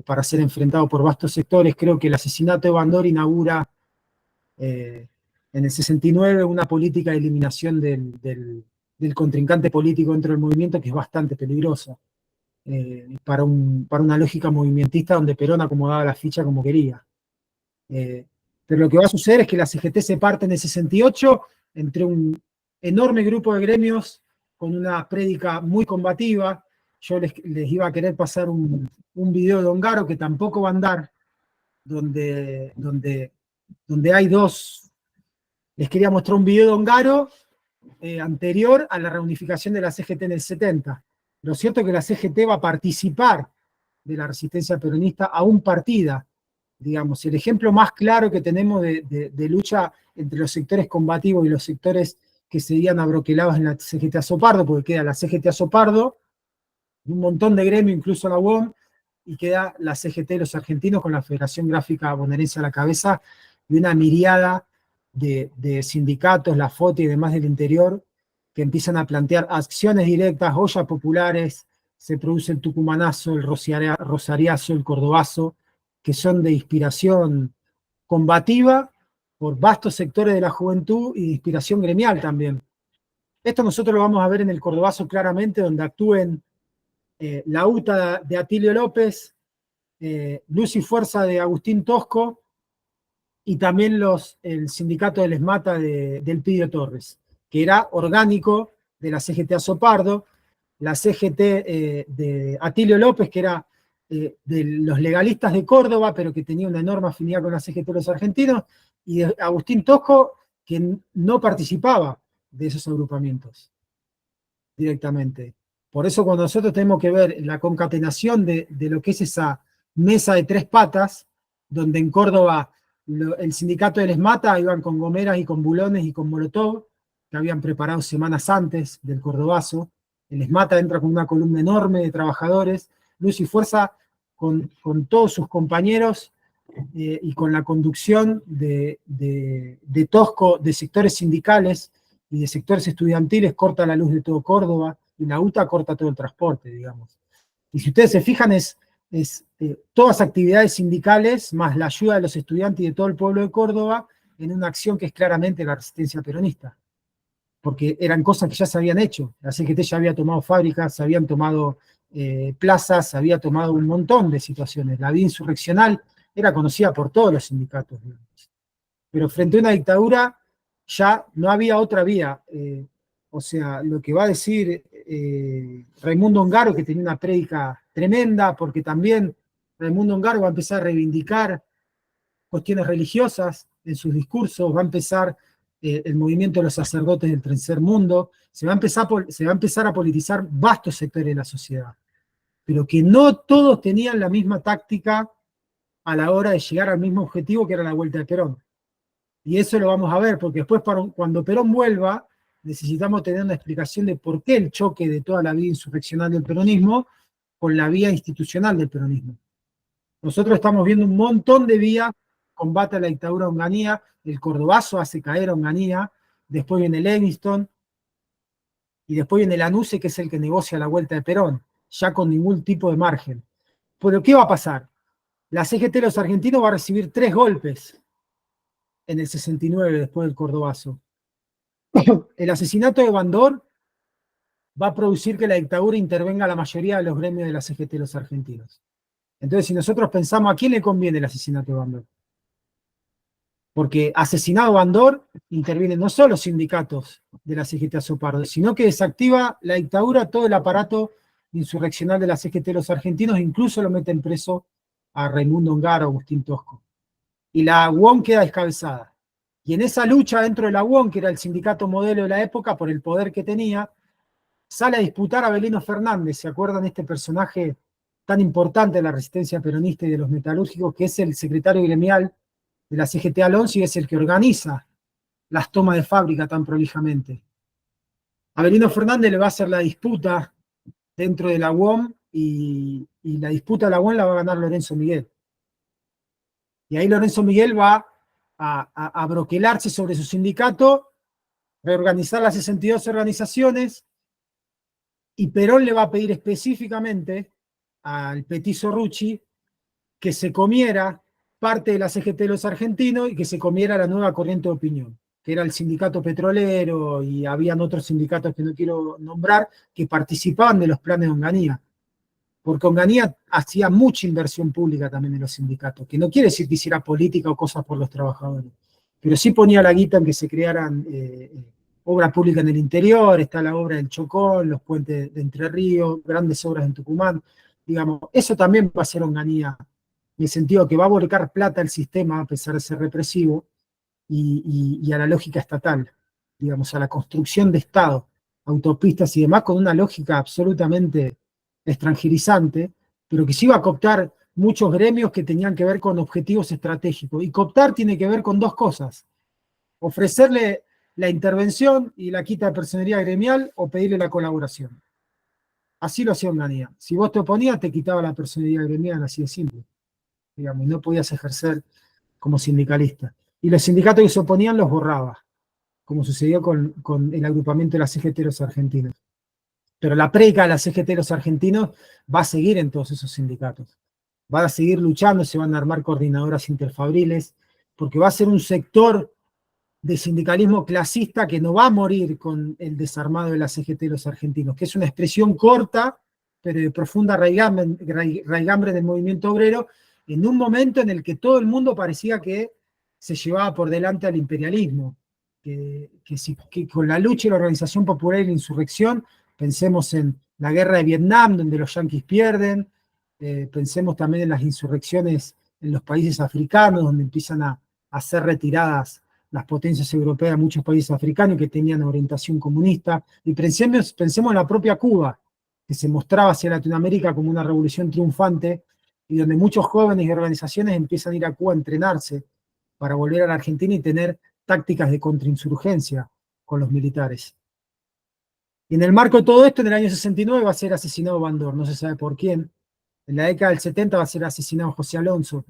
para ser enfrentado por vastos sectores, creo que el asesinato de Bandor inaugura en el 69 una política de eliminación del contrincante político dentro del movimiento que es bastante peligrosa para una lógica movimentista donde Perón acomodaba la ficha como quería. Pero lo que va a suceder es que la CGT se parte en el 68 entre un enorme grupo de gremios con una prédica muy combativa. Yo les iba a querer pasar un video de Ongaro que tampoco va a andar, donde hay dos. Les quería mostrar un video de Ongaro anterior a la reunificación de la CGT en el 70. Lo cierto es que la CGT va a participar de la resistencia peronista aún partida. Digamos, el ejemplo más claro que tenemos de lucha entre los sectores combativos y los sectores que seguían abroquelados en la CGT Azopardo, porque queda la CGT Azopardo, un montón de gremios, incluso la UOM, y queda la CGT de los argentinos con la Federación Gráfica Bonaerense a la cabeza, y una miriada de sindicatos, la FOTE y demás del interior, que empiezan a plantear acciones directas, ollas populares, se produce el tucumanazo, el rosariazo, el cordobazo, que son de inspiración combativa por vastos sectores de la juventud y de inspiración gremial también. Esto nosotros lo vamos a ver en el cordobazo claramente, donde actúen la UTA de Atilio López, Luz y Fuerza de Agustín Tosco, y también el sindicato del ESMATA del Pidio Torres, que era orgánico de la CGT Azopardo, la CGT de Atilio López, que era de los legalistas de Córdoba, pero que tenía una enorme afinidad con la CGT de los argentinos, y de Agustín Tosco, que no participaba de esos agrupamientos directamente. Por eso cuando nosotros tenemos que ver la concatenación de lo que es esa mesa de tres patas, donde en Córdoba el sindicato del ESMATA iban con gomeras y con bulones y con molotov, que habían preparado semanas antes del cordobazo. El ESMATA entra con una columna enorme de trabajadores, Luz y Fuerza con todos sus compañeros y con la conducción de Tosco, de sectores sindicales y de sectores estudiantiles, corta la luz de todo Córdoba, y la UTA corta todo el transporte, digamos. Y si ustedes se fijan, todas actividades sindicales, más la ayuda de los estudiantes y de todo el pueblo de Córdoba, en una acción que es claramente la resistencia peronista. Porque eran cosas que ya se habían hecho. La CGT ya había tomado fábricas, se habían tomado plazas, se había tomado un montón de situaciones. La vía insurreccional era conocida por todos los sindicatos, digamos. Pero frente a una dictadura ya no había otra vía. O sea, lo que va a decir Raimundo Ongaro, que tenía una prédica tremenda, porque también Raimundo Ongaro va a empezar a reivindicar cuestiones religiosas en sus discursos, va a empezar el movimiento de los sacerdotes del tercer mundo, se va a empezar a politizar vastos sectores de la sociedad, pero que no todos tenían la misma táctica a la hora de llegar al mismo objetivo, que era la vuelta de Perón. Y eso lo vamos a ver, porque después cuando Perón vuelva, necesitamos tener una explicación de por qué el choque de toda la vía insurreccional del peronismo con la vía institucional del peronismo. Nosotros estamos viendo un montón de vías, combate a la dictadura de Onganía, el cordobazo hace caer a Onganía, después viene Livingston, y después viene Lanusse, que es el que negocia la vuelta de Perón, ya con ningún tipo de margen. Pero ¿qué va a pasar? La CGT de los argentinos va a recibir 3 golpes en el 69, después del cordobazo. El asesinato de Bandor va a producir que la dictadura intervenga a la mayoría de los gremios de la CGT de los argentinos. Entonces, si nosotros pensamos, ¿a quién le conviene el asesinato de Bandor? Porque asesinado Bandor, intervienen no solo sindicatos de la CGT Azopardo, sino que desactiva la dictadura todo el aparato insurreccional de la CGT de los argentinos, incluso lo meten preso a Raimundo Ongaro, a Agustín Tosco. Y la UOM queda descabezada. Y en esa lucha dentro de la UOM, que era el sindicato modelo de la época, por el poder que tenía, sale a disputar a Avelino Fernández. ¿Se acuerdan de este personaje tan importante de la resistencia peronista y de los metalúrgicos, que es el secretario gremial de la CGT Alonso y es el que organiza las tomas de fábrica tan prolijamente? Avelino Fernández le va a hacer la disputa dentro de la UOM y la disputa de la UOM la va a ganar Lorenzo Miguel. Y ahí Lorenzo Miguel va a broquelarse sobre su sindicato, reorganizar las 62 organizaciones, y Perón le va a pedir específicamente al petizo Rucci que se comiera parte de la CGT de los argentinos y que se comiera la nueva corriente de opinión, que era el sindicato petrolero, y habían otros sindicatos que no quiero nombrar, que participaban de los planes de Onganía. Porque Onganía hacía mucha inversión pública también en los sindicatos, que no quiere decir que hiciera política o cosas por los trabajadores, pero sí ponía la guita en que se crearan obra pública en el interior. Está la obra del Chocón, los puentes de Entre Ríos, grandes obras en Tucumán. Digamos, eso también va a ser Onganía, en el sentido que va a volcar plata al sistema, a pesar de ser represivo, y a la lógica estatal, digamos, a la construcción de Estado, autopistas y demás, con una lógica absolutamente extranjerizante, pero que sí iba a cooptar muchos gremios que tenían que ver con objetivos estratégicos. Y cooptar tiene que ver con dos cosas: ofrecerle la intervención y la quita de personería gremial, o pedirle la colaboración. Así lo hacía Onganía. Si vos te oponías, te quitaba la personería gremial, así de simple. Digamos, y no podías ejercer como sindicalista. Y los sindicatos que se oponían los borraba, como sucedió con el agrupamiento de la CGT de los argentinos. Pero la prédica de la CGT de los argentinos va a seguir en todos esos sindicatos. Va a seguir luchando, se van a armar coordinadoras interfabriles, porque va a ser un sector de sindicalismo clasista que no va a morir con el desarmado de la CGT de los argentinos, que es una expresión corta, pero de profunda raigambre del movimiento obrero, en un momento en el que todo el mundo parecía que se llevaba por delante al imperialismo, que con la lucha y la organización popular y la insurrección, pensemos en la guerra de Vietnam, donde los yanquis pierden, pensemos también en las insurrecciones en los países africanos, donde empiezan a ser retiradas las potencias europeas, muchos países africanos que tenían orientación comunista, y pensemos en la propia Cuba, que se mostraba hacia Latinoamérica como una revolución triunfante, y donde muchos jóvenes y organizaciones empiezan a ir a Cuba a entrenarse para volver a la Argentina y tener tácticas de contrainsurgencia con los militares. Y en el marco de todo esto, en el año 69 va a ser asesinado Bandor, no se sabe por quién. En la década del 70 va a ser asesinado José Alonso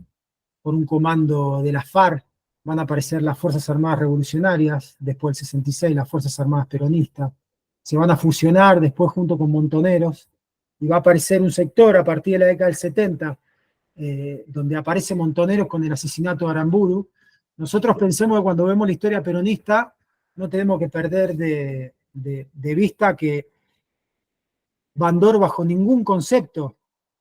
por un comando de la FARC. Van a aparecer las Fuerzas Armadas Revolucionarias, después del 66 las Fuerzas Armadas Peronistas. Se van a fusionar después junto con Montoneros, y va a aparecer un sector a partir de la década del 70, donde aparece Montoneros con el asesinato de Aramburu. Nosotros pensemos que cuando vemos la historia peronista, no tenemos que perder de vista que Bandor bajo ningún concepto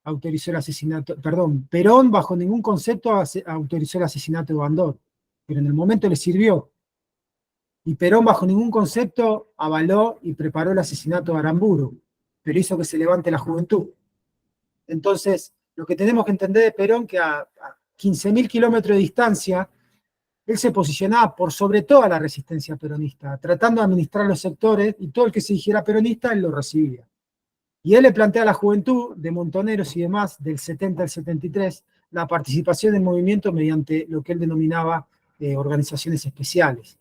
autorizó el asesinato, perdón, Perón bajo ningún concepto autorizó el asesinato de Bandor, pero en el momento le sirvió. Y Perón bajo ningún concepto avaló y preparó el asesinato de Aramburu, pero hizo que se levante la juventud. Entonces, lo que tenemos que entender de Perón, que a 15.000 kilómetros de distancia, él se posicionaba por sobre toda la resistencia peronista, tratando de administrar los sectores, y todo el que se dijera peronista, él lo recibía. Y él le plantea a la juventud de Montoneros y demás, del 70 al 73, la participación del movimiento mediante lo que él denominaba organizaciones especiales,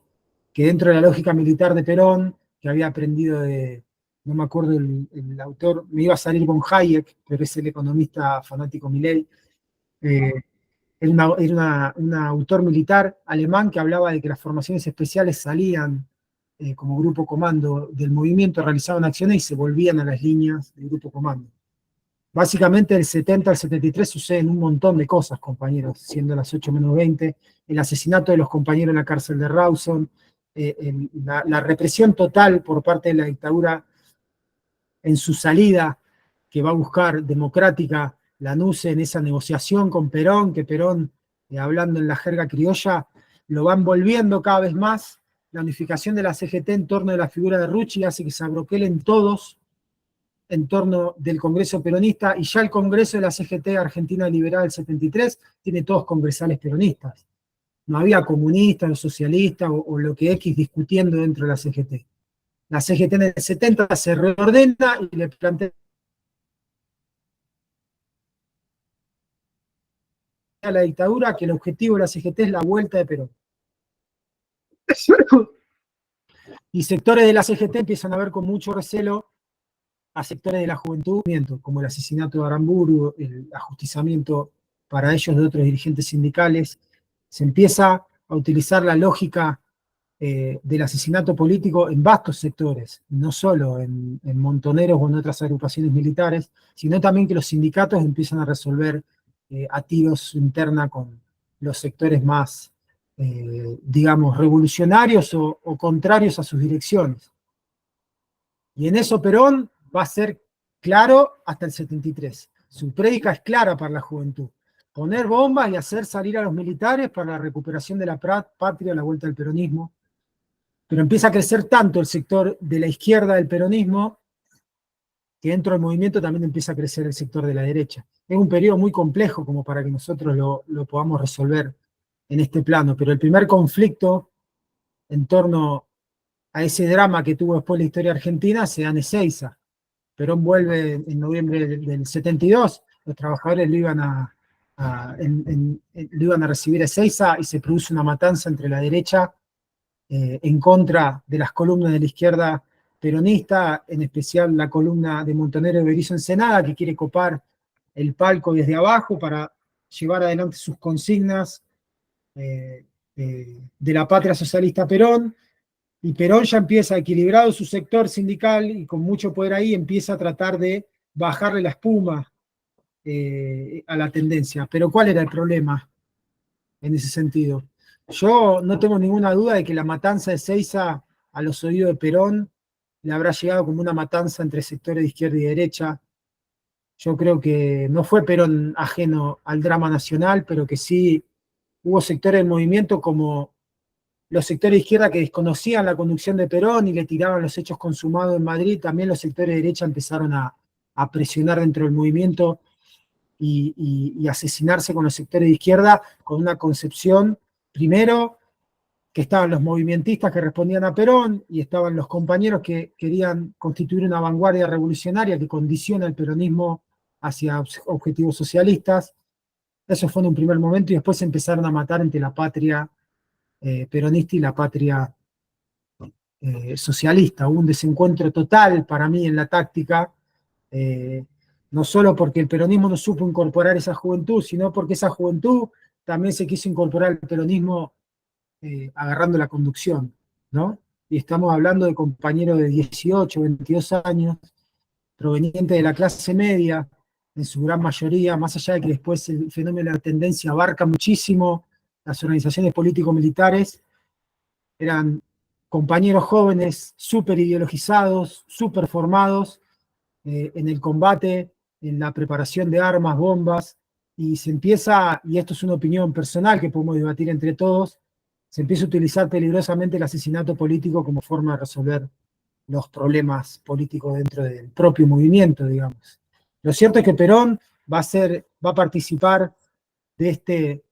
que dentro de la lógica militar de Perón, que había aprendido de, no me acuerdo el autor, me iba a salir von Hayek, pero es el economista fanático Milei, era un autor militar alemán que hablaba de que las formaciones especiales salían como grupo comando del movimiento, realizaban acciones y se volvían a las líneas del grupo comando. Básicamente del 70 al 73 suceden un montón de cosas, compañeros, siendo las 8 menos 20, el asesinato de los compañeros en la cárcel de Rawson, la represión total por parte de la dictadura en su salida, que va a buscar democrática Lanusse en esa negociación con Perón, que Perón, hablando en la jerga criolla, lo va envolviendo cada vez más. La unificación de la CGT en torno de la figura de Rucci hace que se abroquelen todos en torno del Congreso peronista, y ya el Congreso de la CGT Argentina Liberal del 73 tiene todos congresales peronistas. No había comunistas o socialistas o lo que X discutiendo dentro de la CGT. La CGT en el 70 se reordena y le plantea a la dictadura que el objetivo de la CGT es la vuelta de Perón. Y sectores de la CGT empiezan a ver con mucho recelo a sectores de la juventud, como el asesinato de Aramburu, el ajusticiamiento para ellos de otros dirigentes sindicales. Se empieza a utilizar la lógica del asesinato político en vastos sectores, no solo en Montoneros o en otras agrupaciones militares, sino también que los sindicatos empiezan a resolver a tiros su interna con los sectores más, digamos, revolucionarios o contrarios a sus direcciones. Y en eso Perón va a ser claro hasta el 73. Su prédica es clara para la juventud: poner bombas y hacer salir a los militares para la recuperación de la patria, la vuelta al peronismo. Pero empieza a crecer tanto el sector de la izquierda del peronismo que dentro del movimiento también empieza a crecer el sector de la derecha. Es un periodo muy complejo como para que nosotros lo podamos resolver en este plano, pero el primer conflicto en torno a ese drama que tuvo después la historia argentina se da en Ezeiza. Perón vuelve en noviembre del 72, los trabajadores lo iban a recibir a Ezeiza y se produce una matanza entre la derecha en contra de las columnas de la izquierda peronista, en especial la columna de Montonero de Berizo Ensenada, que quiere copar el palco desde abajo para llevar adelante sus consignas de la patria socialista Perón. Y Perón ya empieza equilibrado su sector sindical y con mucho poder ahí empieza a tratar de bajarle la espuma a la tendencia. Pero ¿cuál era el problema en ese sentido? Yo no tengo ninguna duda de que la matanza de Ezeiza a los oídos de Perón le habrá llegado como una matanza entre sectores de izquierda y derecha. Yo creo que no fue Perón ajeno al drama nacional, pero que sí hubo sectores del movimiento como los sectores de izquierda que desconocían la conducción de Perón y le tiraban los hechos consumados en Madrid. También los sectores de derecha empezaron a presionar dentro del movimiento y asesinarse con los sectores de izquierda con una concepción, primero, que estaban los movimentistas que respondían a Perón y estaban los compañeros que querían constituir una vanguardia revolucionaria que condiciona el peronismo hacia objetivos socialistas. Eso fue en un primer momento y después se empezaron a matar entre la patria peronista y la patria socialista. Hubo un desencuentro total para mí en la táctica, no solo porque el peronismo no supo incorporar esa juventud, sino porque esa juventud también se quiso incorporar al peronismo agarrando la conducción, ¿no? Y estamos hablando de compañeros de 18, 22 años, provenientes de la clase media, en su gran mayoría, más allá de que después el fenómeno de la tendencia abarca muchísimo las organizaciones político-militares, eran compañeros jóvenes súper ideologizados, súper formados en el combate, en la preparación de armas, bombas, y se empieza, y esto es una opinión personal que podemos debatir entre todos, se empieza a utilizar peligrosamente el asesinato político como forma de resolver los problemas políticos dentro del propio movimiento, digamos. Lo cierto es que Perón va a participar de este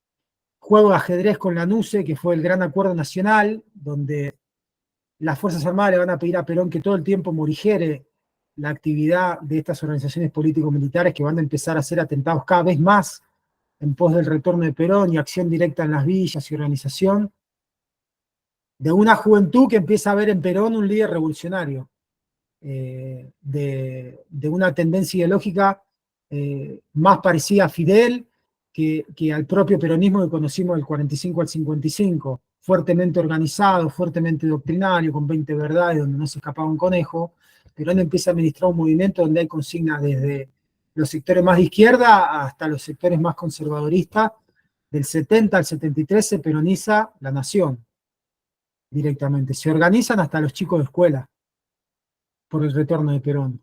juego de ajedrez con la NUCE, que fue el gran acuerdo nacional, donde las Fuerzas Armadas le van a pedir a Perón que todo el tiempo morigere la actividad de estas organizaciones político-militares que van a empezar a hacer atentados cada vez más en pos del retorno de Perón y acción directa en las villas y organización, de una juventud que empieza a ver en Perón un líder revolucionario, de una tendencia ideológica más parecida a Fidel que al propio peronismo que conocimos del 45 al 55, fuertemente organizado, fuertemente doctrinario, con 20 verdades, donde no se escapaba un conejo. Perón empieza a administrar un movimiento donde hay consignas desde los sectores más de izquierda hasta los sectores más conservadoristas. Del 70 al 73 se peroniza la nación directamente. Se organizan hasta los chicos de escuela por el retorno de Perón.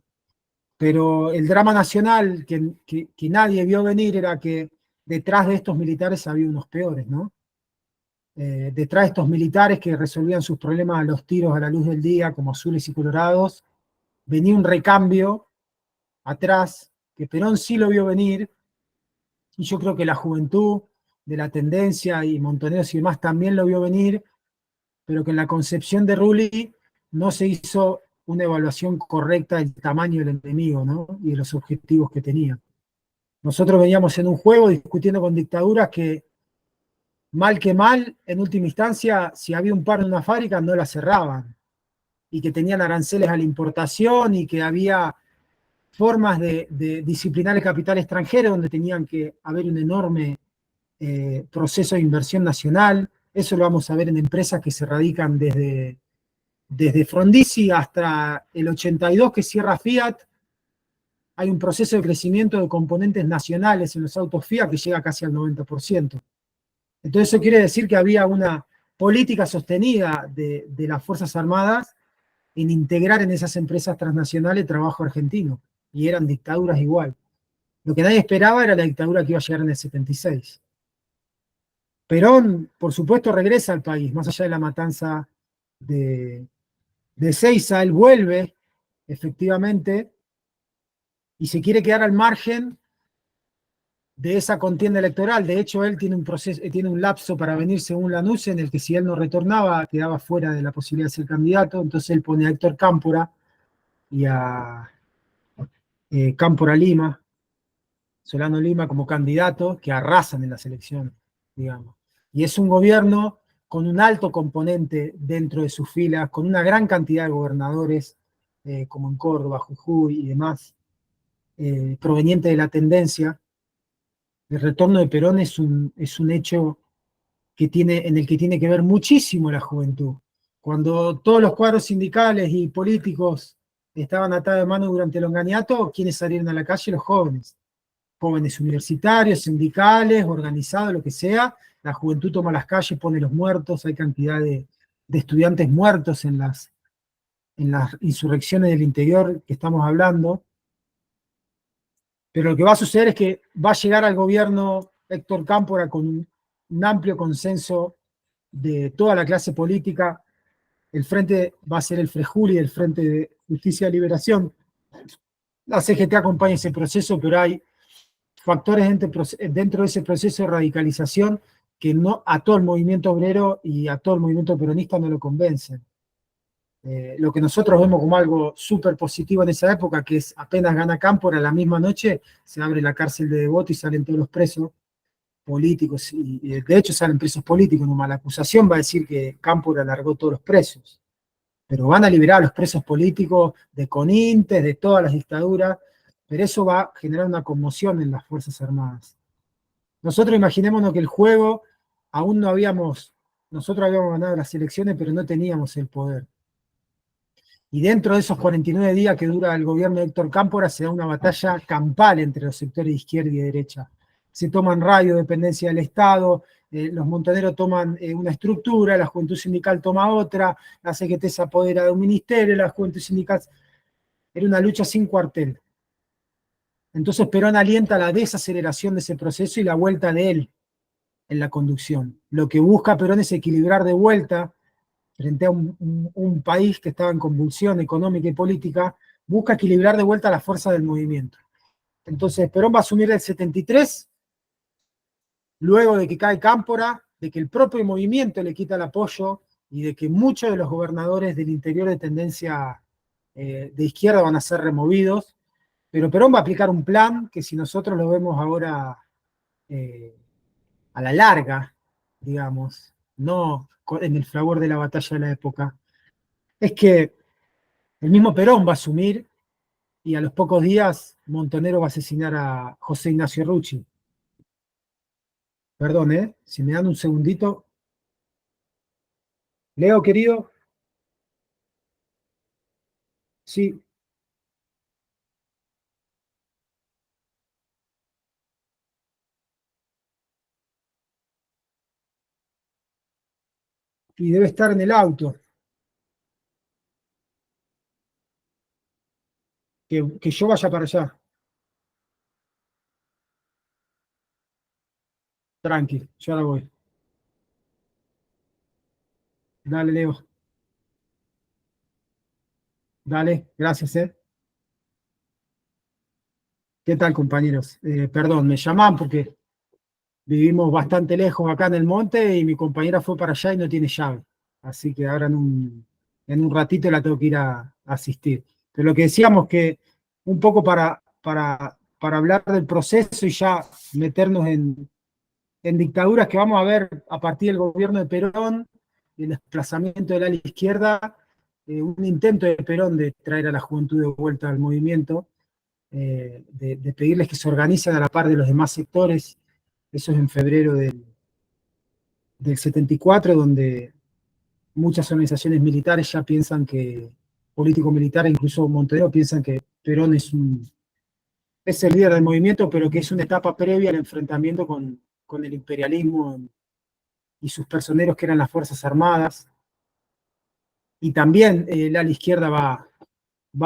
Pero el drama nacional que nadie vio venir era que detrás de estos militares había unos peores, ¿no? Detrás de estos militares que resolvían sus problemas a los tiros a la luz del día, como azules y colorados, venía un recambio atrás, que Perón sí lo vio venir, y yo creo que la juventud de la tendencia y Montoneros y demás también lo vio venir, pero que en la concepción de Rulli no se hizo una evaluación correcta del tamaño del enemigo, ¿no? Y de los objetivos que tenía. Nosotros veníamos en un juego discutiendo con dictaduras que, mal que mal, en última instancia, si había un paro en una fábrica, no la cerraban, y que tenían aranceles a la importación, y que había formas de disciplinar el capital extranjero, donde tenían que haber un enorme proceso de inversión nacional. Eso lo vamos a ver en empresas que se radican desde Frondizi hasta el 82 que cierra Fiat. Hay un proceso de crecimiento de componentes nacionales en los autos Fiat que llega casi al 90%. Entonces eso quiere decir que había una política sostenida de las Fuerzas Armadas en integrar en esas empresas transnacionales trabajo argentino, y eran dictaduras igual. Lo que nadie esperaba era la dictadura que iba a llegar en el 76. Perón, por supuesto, regresa al país, más allá de la matanza de Ezeiza, él vuelve, efectivamente, y se quiere quedar al margen de esa contienda electoral. De hecho, él tiene un lapso para venir según Lanuse, en el que si él no retornaba, quedaba fuera de la posibilidad de ser candidato. Entonces él pone a Héctor Cámpora y a Cámpora Lima, Solano Lima, como candidato, que arrasan en las elecciones, digamos. Y es un gobierno con un alto componente dentro de sus filas, con una gran cantidad de gobernadores, como en Córdoba, Jujuy y demás, proveniente de la tendencia. El retorno de Perón es un hecho en el que tiene que ver muchísimo la juventud. Cuando todos los cuadros sindicales y políticos estaban atados de mano durante el Onganiato, ¿quiénes salieron a la calle? Los jóvenes. Jóvenes universitarios, sindicales, organizados, lo que sea. La juventud toma las calles, pone los muertos, hay cantidad de estudiantes muertos en las insurrecciones del interior que estamos hablando. Pero lo que va a suceder es que va a llegar al gobierno Héctor Cámpora con un amplio consenso de toda la clase política. El frente va a ser el Frejuli, el Frente de Justicia y Liberación. La CGT acompaña ese proceso, pero hay factores dentro de ese proceso de radicalización que no a todo el movimiento obrero y a todo el movimiento peronista no lo convencen. Lo que nosotros vemos como algo súper positivo en esa época, que es apenas gana Cámpora, la misma noche se abre la cárcel de Devoto y salen todos los presos políticos, y de hecho salen presos políticos, nomás la acusación va a decir que Cámpora largó todos los presos, pero van a liberar a los presos políticos de Conintes, de todas las dictaduras, pero eso va a generar una conmoción en las Fuerzas Armadas. Nosotros imaginémonos que el juego, nosotros habíamos ganado las elecciones, pero no teníamos el poder. Y dentro de esos 49 días que dura el gobierno de Héctor Cámpora se da una batalla campal entre los sectores de izquierda y de derecha. Se toman radio, dependencia del Estado, los montoneros toman una estructura, la juventud sindical toma otra, la CGT se apodera de un ministerio, la juventud sindical... Era una lucha sin cuartel. Entonces Perón alienta la desaceleración de ese proceso y la vuelta de él en la conducción. Lo que busca Perón es equilibrar de vuelta frente a un país que estaba en convulsión económica y política, busca equilibrar de vuelta la fuerza del movimiento. Entonces Perón va a asumir el 73, luego de que cae Cámpora, de que el propio movimiento le quita el apoyo y de que muchos de los gobernadores del interior de tendencia de izquierda van a ser removidos, pero Perón va a aplicar un plan que si nosotros lo vemos ahora a la larga, digamos, no en el fragor de la batalla de la época, es que el mismo Perón va a asumir y a los pocos días Montonero va a asesinar a José Ignacio Rucci. Perdón, si me dan un segundito. Leo, querido. Sí. Y debe estar en el auto. Que yo vaya para allá. Tranqui, yo ahora voy. Dale, Leo. Dale, gracias, ¿Qué tal, compañeros? Perdón, me llamaban porque vivimos bastante lejos acá en el monte y mi compañera fue para allá y no tiene llave. Así que ahora en un ratito la tengo que ir a asistir. Pero lo que decíamos que un poco para hablar del proceso y ya meternos en dictaduras que vamos a ver a partir del gobierno de Perón, el desplazamiento del ala izquierda, un intento de Perón de traer a la juventud de vuelta al movimiento, de pedirles que se organicen a la par de los demás sectores. Eso es en febrero del 74, donde muchas organizaciones militares ya piensan que, políticos militares, incluso Montenegro, piensan que Perón es el líder del movimiento, pero que es una etapa previa al enfrentamiento con el imperialismo y sus personeros, que eran las Fuerzas Armadas. Y también el ala izquierda va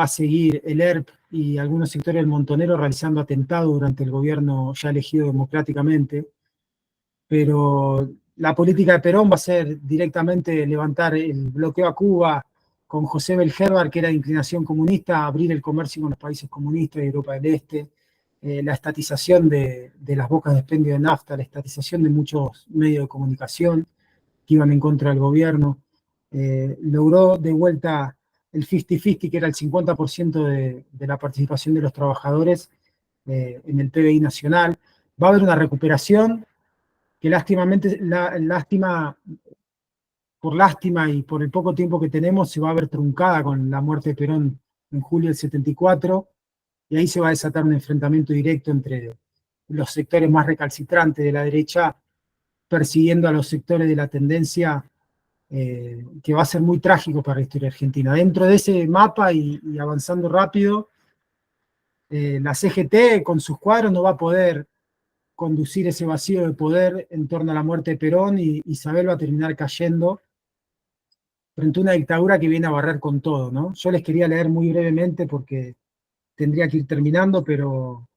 a seguir el ERP y algunos sectores del Montonero realizando atentados durante el gobierno ya elegido democráticamente. Pero la política de Perón va a ser directamente levantar el bloqueo a Cuba con José Belgerbar, que era de inclinación comunista, abrir el comercio con los países comunistas de Europa del Este, la estatización de las bocas de expendio de nafta, la estatización de muchos medios de comunicación que iban en contra del gobierno. Logró de vuelta el 50-50, que era el 50% de la participación de los trabajadores en el PBI nacional. Va a haber una recuperación que por lástima y por el poco tiempo que tenemos, se va a ver truncada con la muerte de Perón en julio del 74, y ahí se va a desatar un enfrentamiento directo entre los sectores más recalcitrantes de la derecha, persiguiendo a los sectores de la tendencia, que va a ser muy trágico para la historia argentina. Dentro de ese mapa y avanzando rápido, la CGT con sus cuadros no va a poder conducir ese vacío de poder en torno a la muerte de Perón, y Isabel va a terminar cayendo frente a una dictadura que viene a barrer con todo, ¿no? Yo les quería leer muy brevemente porque tendría que ir terminando, pero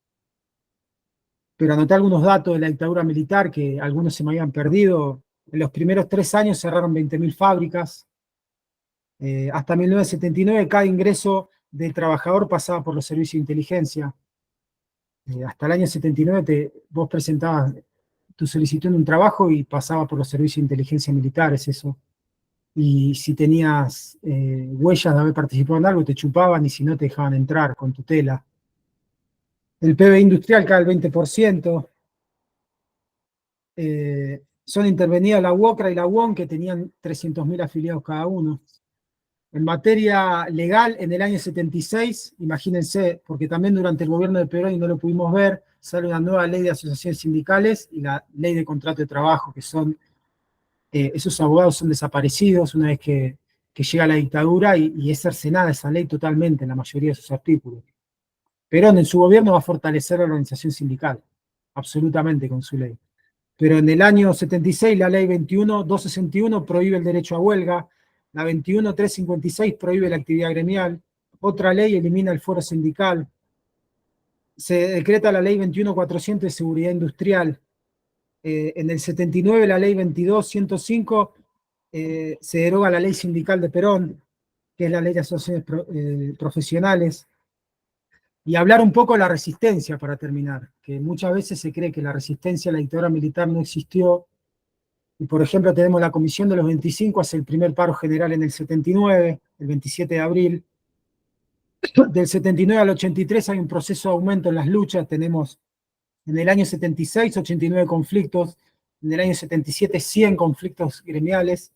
anoté algunos datos de la dictadura militar que algunos se me habían perdido. En los primeros 3 años cerraron 20.000 fábricas. Hasta 1979 cada ingreso del trabajador pasaba por los servicios de inteligencia. Hasta el año 79 vos presentabas tu solicitud en un trabajo y pasaba por los servicios de inteligencia militares eso. Y si tenías huellas de haber participado en algo, te chupaban, y si no te dejaban entrar con tutela. El PBI industrial cae al 20%. Son intervenidas la UOCRA y la UON, que tenían 300.000 afiliados cada uno. En materia legal, en el año 76, imagínense, porque también durante el gobierno de Perón, y no lo pudimos ver, sale una nueva ley de asociaciones sindicales y la ley de contrato de trabajo, que son, esos abogados son desaparecidos una vez que llega la dictadura, y es cercenada esa ley totalmente en la mayoría de sus artículos. Perón en su gobierno va a fortalecer la organización sindical, absolutamente, con su ley. Pero en el año 76, la ley 21.261 prohíbe el derecho a huelga, la 21.356 prohíbe la actividad gremial, otra ley elimina el fuero sindical, se decreta la ley 21.400 de seguridad industrial. En el 79, la ley 22.105 se deroga la ley sindical de Perón, que es la ley de asociaciones profesionales. Y hablar un poco de la resistencia para terminar, que muchas veces se cree que la resistencia a la dictadura militar no existió. Y por ejemplo tenemos la Comisión de los 25, hace el primer paro general en el 79, el 27 de abril. Del 79 al 83 hay un proceso de aumento en las luchas. Tenemos en el año 76, 89 conflictos, en el año 77, 100 conflictos gremiales,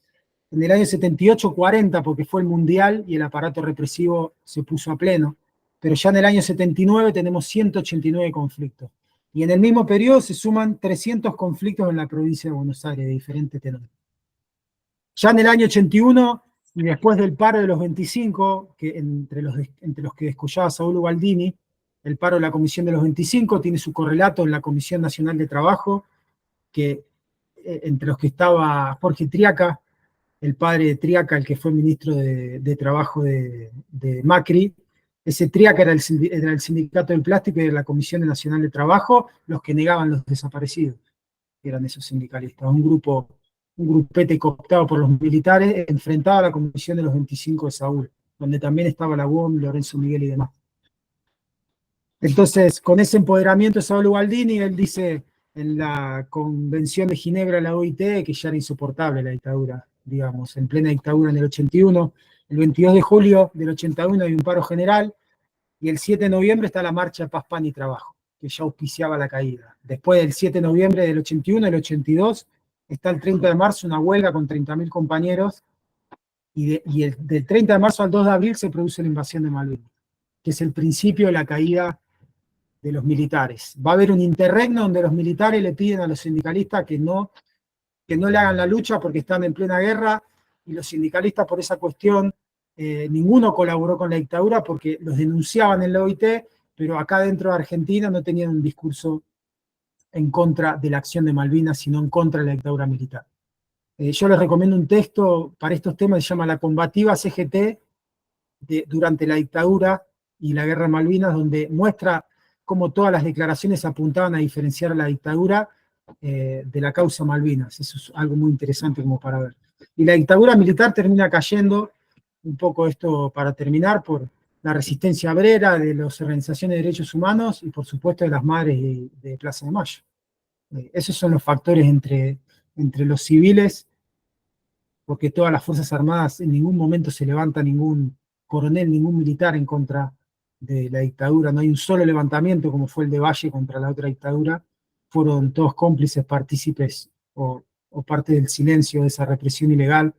en el año 78, 40, porque fue el Mundial y el aparato represivo se puso a pleno. Pero ya en el año 79 tenemos 189 conflictos. Y en el mismo periodo se suman 300 conflictos en la provincia de Buenos Aires, de diferentes tenores. Ya en el año 81, y después del paro de los 25, que entre los que descollaba Saúl Ubaldini, el paro de la Comisión de los 25 tiene su correlato en la Comisión Nacional de Trabajo, que entre los que estaba Jorge Triaca, el padre de Triaca, el que fue ministro de Trabajo de Macri. Ese Triaca era el sindicato del plástico y de la Comisión Nacional de Trabajo, los que negaban los desaparecidos, eran esos sindicalistas, un grupete cooptado por los militares, enfrentado a la Comisión de los 25 de Saúl, donde también estaba la UOM, Lorenzo Miguel y demás. Entonces, con ese empoderamiento de Saúl Ubaldini, él dice en la Convención de Ginebra de la OIT que ya era insoportable la dictadura, digamos, en plena dictadura en el 81. El 22 de julio del 81 hay un paro general, y el 7 de noviembre está la marcha Paz, Pan y Trabajo, que ya auspiciaba la caída. Después del 7 de noviembre del 81, el 82, está el 30 de marzo una huelga con 30.000 compañeros, y del 30 de marzo al 2 de abril se produce la invasión de Malvinas, que es el principio de la caída de los militares. Va a haber un interregno donde los militares le piden a los sindicalistas que no que no le hagan la lucha porque están en plena guerra, y los sindicalistas por esa cuestión, ninguno colaboró con la dictadura porque los denunciaban en la OIT, pero acá dentro de Argentina no tenían un discurso en contra de la acción de Malvinas, sino en contra de la dictadura militar. Yo les recomiendo un texto para estos temas, se llama La combativa CGT durante la dictadura y la guerra de Malvinas, donde muestra cómo todas las declaraciones apuntaban a diferenciar a la dictadura de la causa Malvinas. Eso es algo muy interesante como para ver. Y la dictadura militar termina cayendo, un poco esto para terminar, por la resistencia obrera de las organizaciones de derechos humanos y por supuesto de las madres de Plaza de Mayo. Esos son los factores entre los civiles, porque todas las Fuerzas Armadas en ningún momento se levanta ningún coronel, ningún militar en contra de la dictadura. No hay un solo levantamiento como fue el de Valle contra la otra dictadura. Fueron todos cómplices, partícipes o parte del silencio de esa represión ilegal.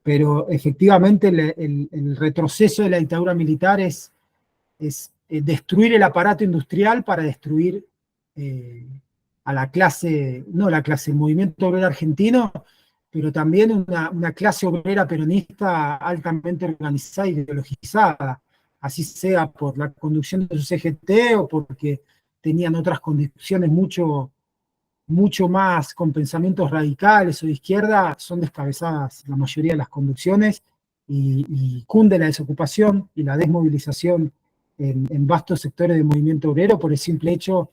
Pero efectivamente el retroceso de la dictadura militar es destruir el aparato industrial para destruir a la clase, no la clase, el movimiento obrero argentino, pero también una clase obrera peronista altamente organizada y ideologizada, así sea por la conducción de su CGT o porque tenían otras condiciones mucho más con pensamientos radicales o de izquierda, son descabezadas la mayoría de las conducciones y cunde la desocupación y la desmovilización en vastos sectores del movimiento obrero por el simple hecho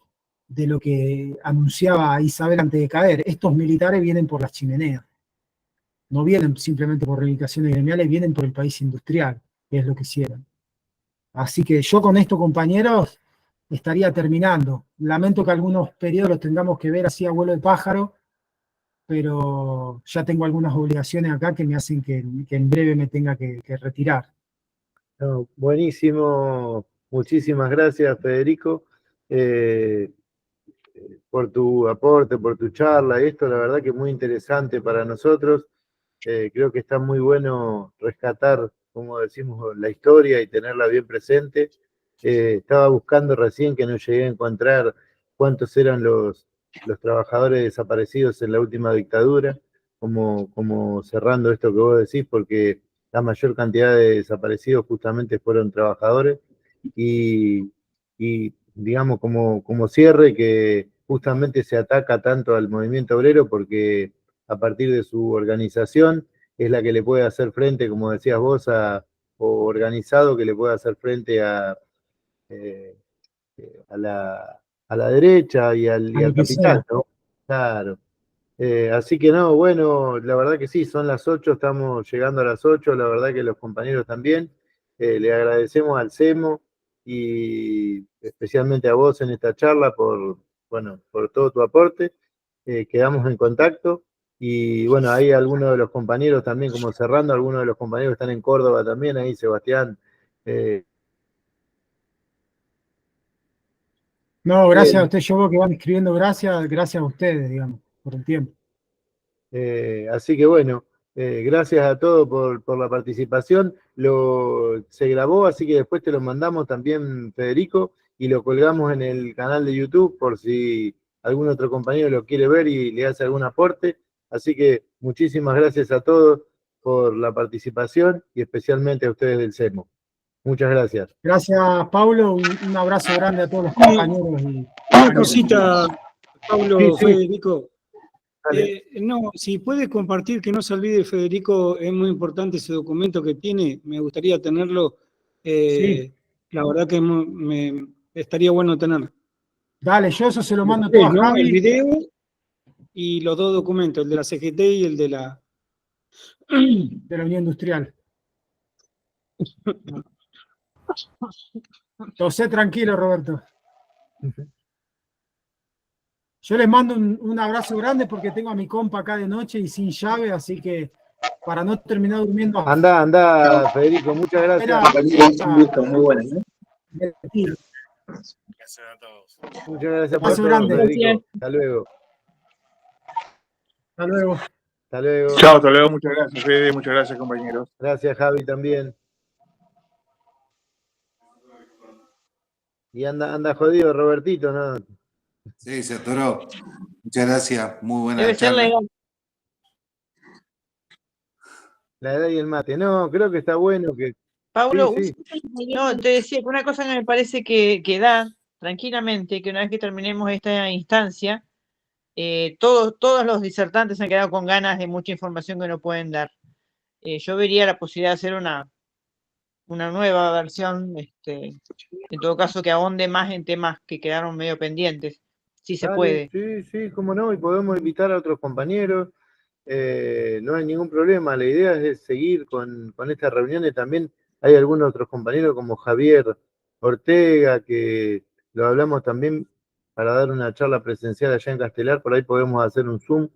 de lo que anunciaba Isabel antes de caer. Estos militares vienen por las chimeneas, no vienen simplemente por reivindicaciones gremiales, vienen por el país industrial, que es lo que hicieron. Así que yo con esto, compañeros, estaría terminando. Lamento que algunos periodos los tengamos que ver así a vuelo de pájaro, pero ya tengo algunas obligaciones acá que me hacen que en breve me tenga que retirar. No, buenísimo, muchísimas gracias, Federico, por tu aporte, por tu charla. Esto, la verdad que es muy interesante para nosotros. Creo que está muy bueno rescatar, como decimos, la historia y tenerla bien presente. Estaba buscando recién que no llegué a encontrar cuántos eran los trabajadores desaparecidos en la última dictadura, como cerrando esto que vos decís, porque la mayor cantidad de desaparecidos justamente fueron trabajadores, y digamos como cierre que justamente se ataca tanto al movimiento obrero porque a partir de su organización es la que le puede hacer frente, como decías vos, o organizado que le puede hacer frente a la derecha y al capital, ¿no? Claro. Así que no, bueno, la verdad que sí, son las 8, estamos llegando a las 8, la verdad que los compañeros también. Le agradecemos al CEMO y especialmente a vos en esta charla por todo tu aporte. Quedamos en contacto y bueno, hay algunos de los compañeros también, como cerrando, algunos de los compañeros están en Córdoba también, ahí Sebastián. No, gracias a ustedes, yo veo que van escribiendo, gracias a ustedes, digamos, por el tiempo. Así que bueno, gracias a todos por la participación. Se grabó, así que después te lo mandamos también, Federico, y lo colgamos en el canal de YouTube por si algún otro compañero lo quiere ver y le hace algún aporte. Así que muchísimas gracias a todos por la participación y especialmente a ustedes del CEMO. Muchas gracias. Gracias, Pablo. Un abrazo grande a todos los compañeros. Una cosita, Pablo, Sí, sí. Federico. No, si puedes compartir, que no se olvide, Federico, es muy importante ese documento que tiene, me gustaría tenerlo. Sí. La verdad que me estaría bueno tenerlo. Dale, yo eso se lo mando todo a ¿no? Javi. El video y los dos documentos, el de la CGT y el de la Unión Industrial. Tosé tranquilo, Roberto. Yo les mando un abrazo grande porque tengo a mi compa acá de noche y sin llave, así que para no terminar durmiendo. Anda, Federico, muchas gracias. Un gusto, muy bueno. Gracias a todos. Muchas gracias por Abrazo todo, grande. Federico. Hasta luego. Hasta luego. Hasta luego. Chao, hasta luego. Muchas gracias, Fede. Muchas gracias, compañeros. Gracias, Javi, también. Y anda jodido, Robertito, ¿no? Sí, se atoró. Muchas gracias, muy buena Debe ser charla. legal. La edad y el mate. No, creo que está bueno que... Paulo, Sí, no, te decía que una cosa que me parece que da tranquilamente, que una vez que terminemos esta instancia, todos los disertantes han quedado con ganas de mucha información que no pueden dar. Yo vería la posibilidad de hacer una nueva versión, en todo caso que ahonde más en temas que quedaron medio pendientes, si se dale, puede. sí, sí, cómo no, y podemos invitar a otros compañeros, no hay ningún problema, la idea es seguir con estas reuniones, también hay algunos otros compañeros como Javier Ortega, que lo hablamos también para dar una charla presencial allá en Castelar, por ahí podemos hacer un Zoom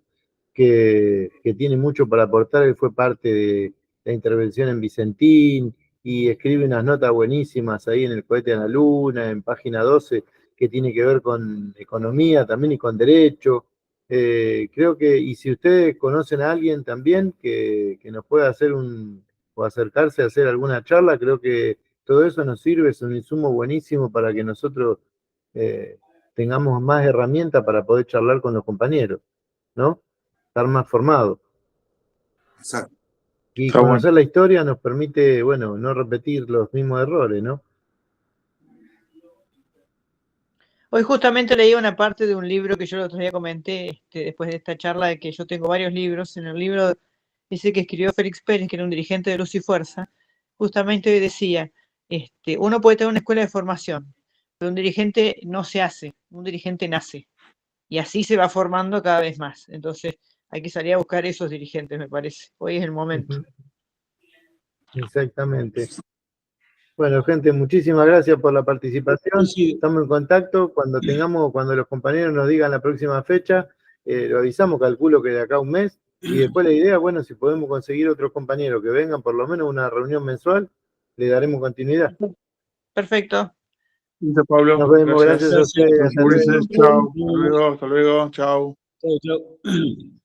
que tiene mucho para aportar, él fue parte de la intervención en Vicentín y escribe unas notas buenísimas ahí en El cohete a la luna, en página 12, que tiene que ver con economía también y con derecho. Creo que, y si ustedes conocen a alguien también que nos pueda hacer o acercarse a hacer alguna charla, creo que todo eso nos sirve, es un insumo buenísimo para que nosotros tengamos más herramientas para poder charlar con los compañeros, ¿no? Estar más formados. Exacto. Y Está bueno. conocer la historia nos permite, bueno, no repetir los mismos errores, ¿no? Hoy justamente leí una parte de un libro que yo el otro día comenté, después de esta charla, de que yo tengo varios libros. En el libro ese que escribió Félix Pérez, que era un dirigente de Luz y Fuerza, justamente decía, uno puede tener una escuela de formación, pero un dirigente no se hace, un dirigente nace. Y así se va formando cada vez más. Entonces hay que salir a buscar esos dirigentes, me parece. Hoy es el momento. Exactamente. Bueno, gente, muchísimas gracias por la participación. Sí. Estamos en contacto. Cuando los compañeros nos digan la próxima fecha, lo avisamos, calculo que de acá a un mes. Y después la idea, bueno, si podemos conseguir otros compañeros que vengan por lo menos a una reunión mensual, le daremos continuidad. Perfecto. Listo, Pablo. Nos vemos, gracias a ustedes. Hasta luego. Chao. Hasta luego. Chao. Chau, chau.